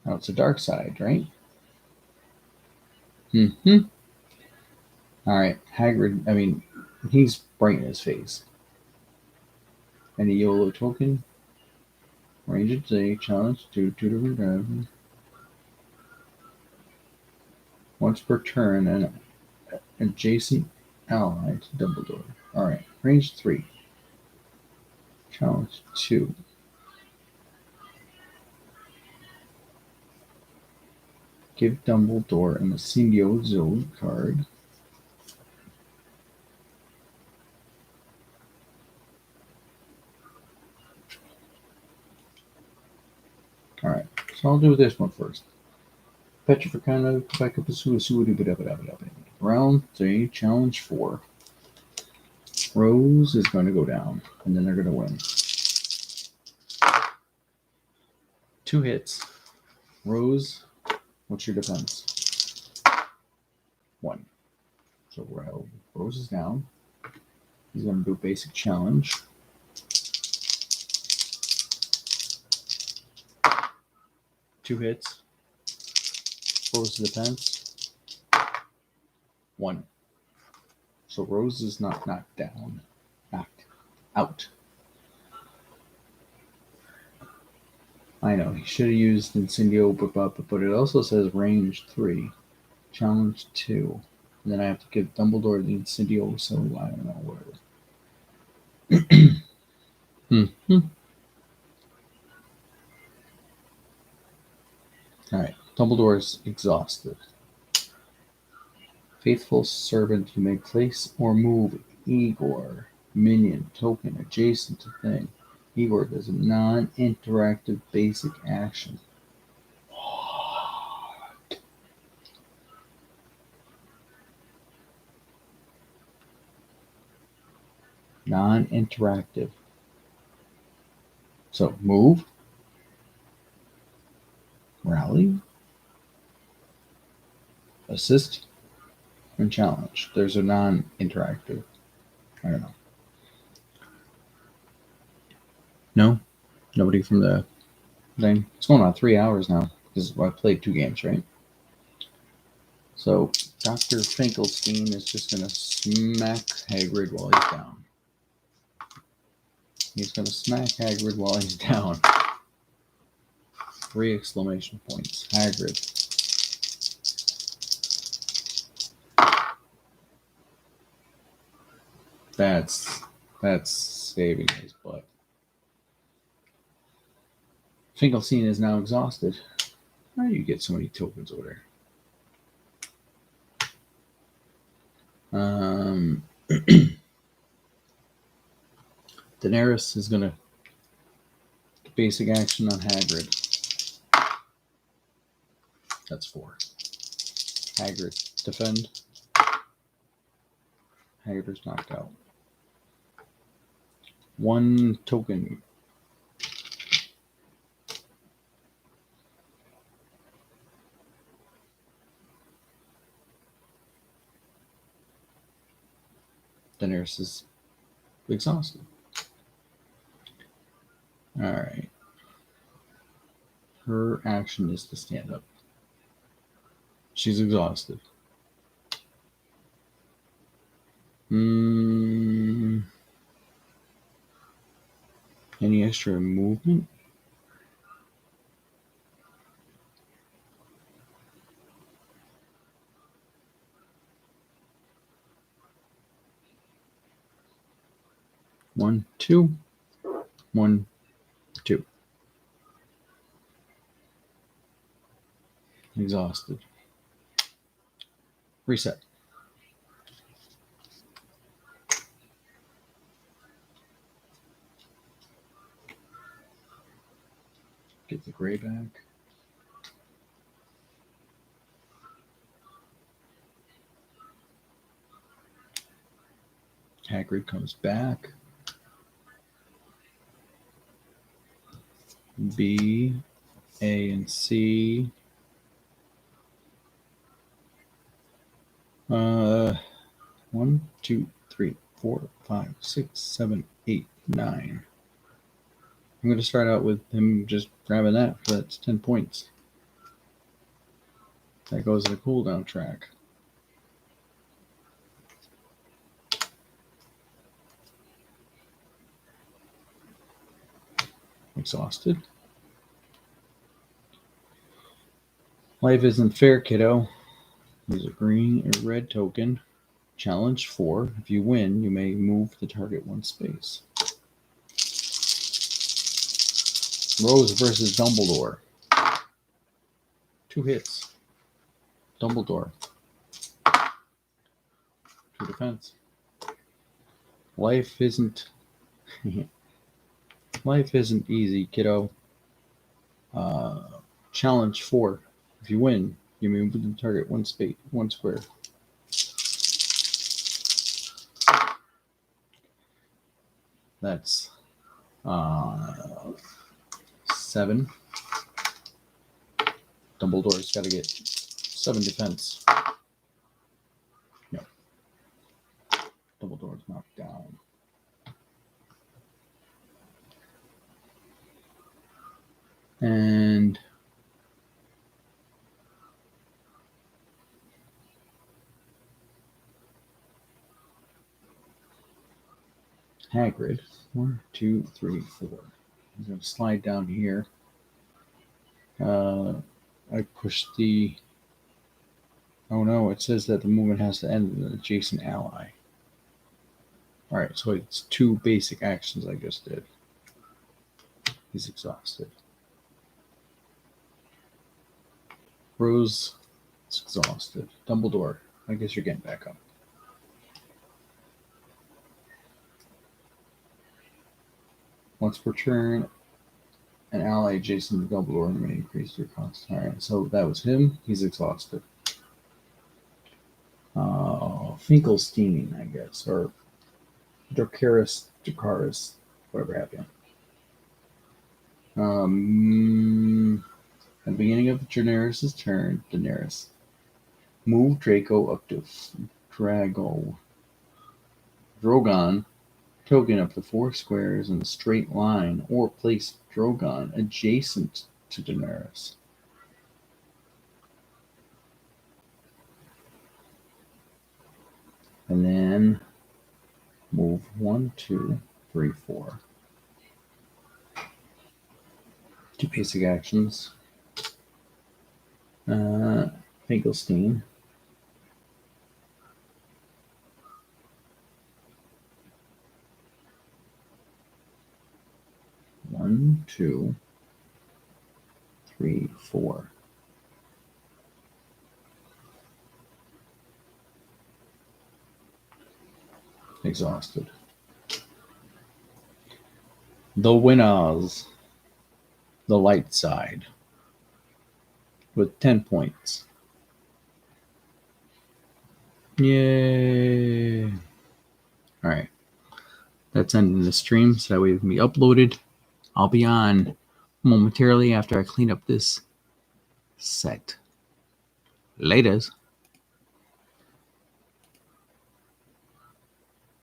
Now it's a dark side, right? Mm-hmm. All right. Hagrid, he's bright in his face. Any YOLO token? Range of day, challenge 2 different drivers. Once per turn, an adjacent ally to Dumbledore. Alright, range 3. Challenge 2. Give Dumbledore an Symbiote card. Alright, so I'll do this one first. Petrificana, Round 3, challenge 4. Rose is going to go down, and then they're going to win. 2 hits. Rose, what's your defense? 1. So Rose is down. He's going to do a basic challenge. Two hits. Rose defense. 1. So Rose is not knocked down. Knocked out. I know, he should have used Incendio, but it also says range 3. Challenge 2. And then I have to give Dumbledore the Incendio, so I don't know where. Alright, Dumbledore's exhausted. Faithful servant, you may place or move Igor, minion, token, adjacent to thing. Igor does a non-interactive basic action. Non-interactive. So move, rally, assist, and challenge. There's a non-interactive. I don't know. No? Nobody from the thing? It's going on 3 hours now because I played 2 games, right? So Dr. Finkelstein is just going to smack Hagrid while he's down. He's going to smack Hagrid while he's down. 3 exclamation points. Hagrid. That's saving his butt. Finkelstein is now exhausted. How do you get so many tokens over there? Daenerys is going to basic action on Hagrid. That's 4. Hagrid, defend. Hagrid's knocked out. 1 token. Daenerys is exhausted. Alright. Her action is to stand up. She's exhausted. Any extra movement? One, two. 1, 2. Exhausted. Reset. Get the gray back. Hagrid comes back. B, A, and C. 1, 2, 3, 4, 5, 6, 7, 8, 9. I'm going to start out with him just grabbing that. So that's 10 points. That goes in the cooldown track. Exhausted. Life isn't fair, kiddo. There's a green or red token. Challenge 4. If you win, you may move the target 1 space. Rose versus Dumbledore. 2 hits. Dumbledore. 2 defense. Life isn't easy, kiddo. Challenge 4. If you win, you may move the target 1 space, 1 square. That's 7. Dumbledore's got to get 7 defense. No. Dumbledore's knocked down. And Hagrid, 1, 2, 3, 4. He's going to slide down here. I pushed the... Oh no, it says that the movement has to end with an adjacent ally. Alright, so it's 2 basic actions I just did. He's exhausted. Rose is exhausted. Dumbledore, I guess you're getting back up. Once per turn, an ally adjacent to Dumbledore may increase your cost. Alright, so that was him. He's exhausted. Finkelstein, I guess, or Dracaris, whatever have you. At the beginning of Daenerys' turn, move Draco up to Drogon token up to 4 squares in a straight line, or place Drogon adjacent to Daenerys. And then move 1, 2, 3, 4. 2 basic actions. Finkelstein. One, 2, 3, 4. Exhausted. The winners. The light side. With 10 points. Yay. Alright. That's ending the stream, so that way it can be uploaded. I'll be on momentarily after I clean up this set. Laters.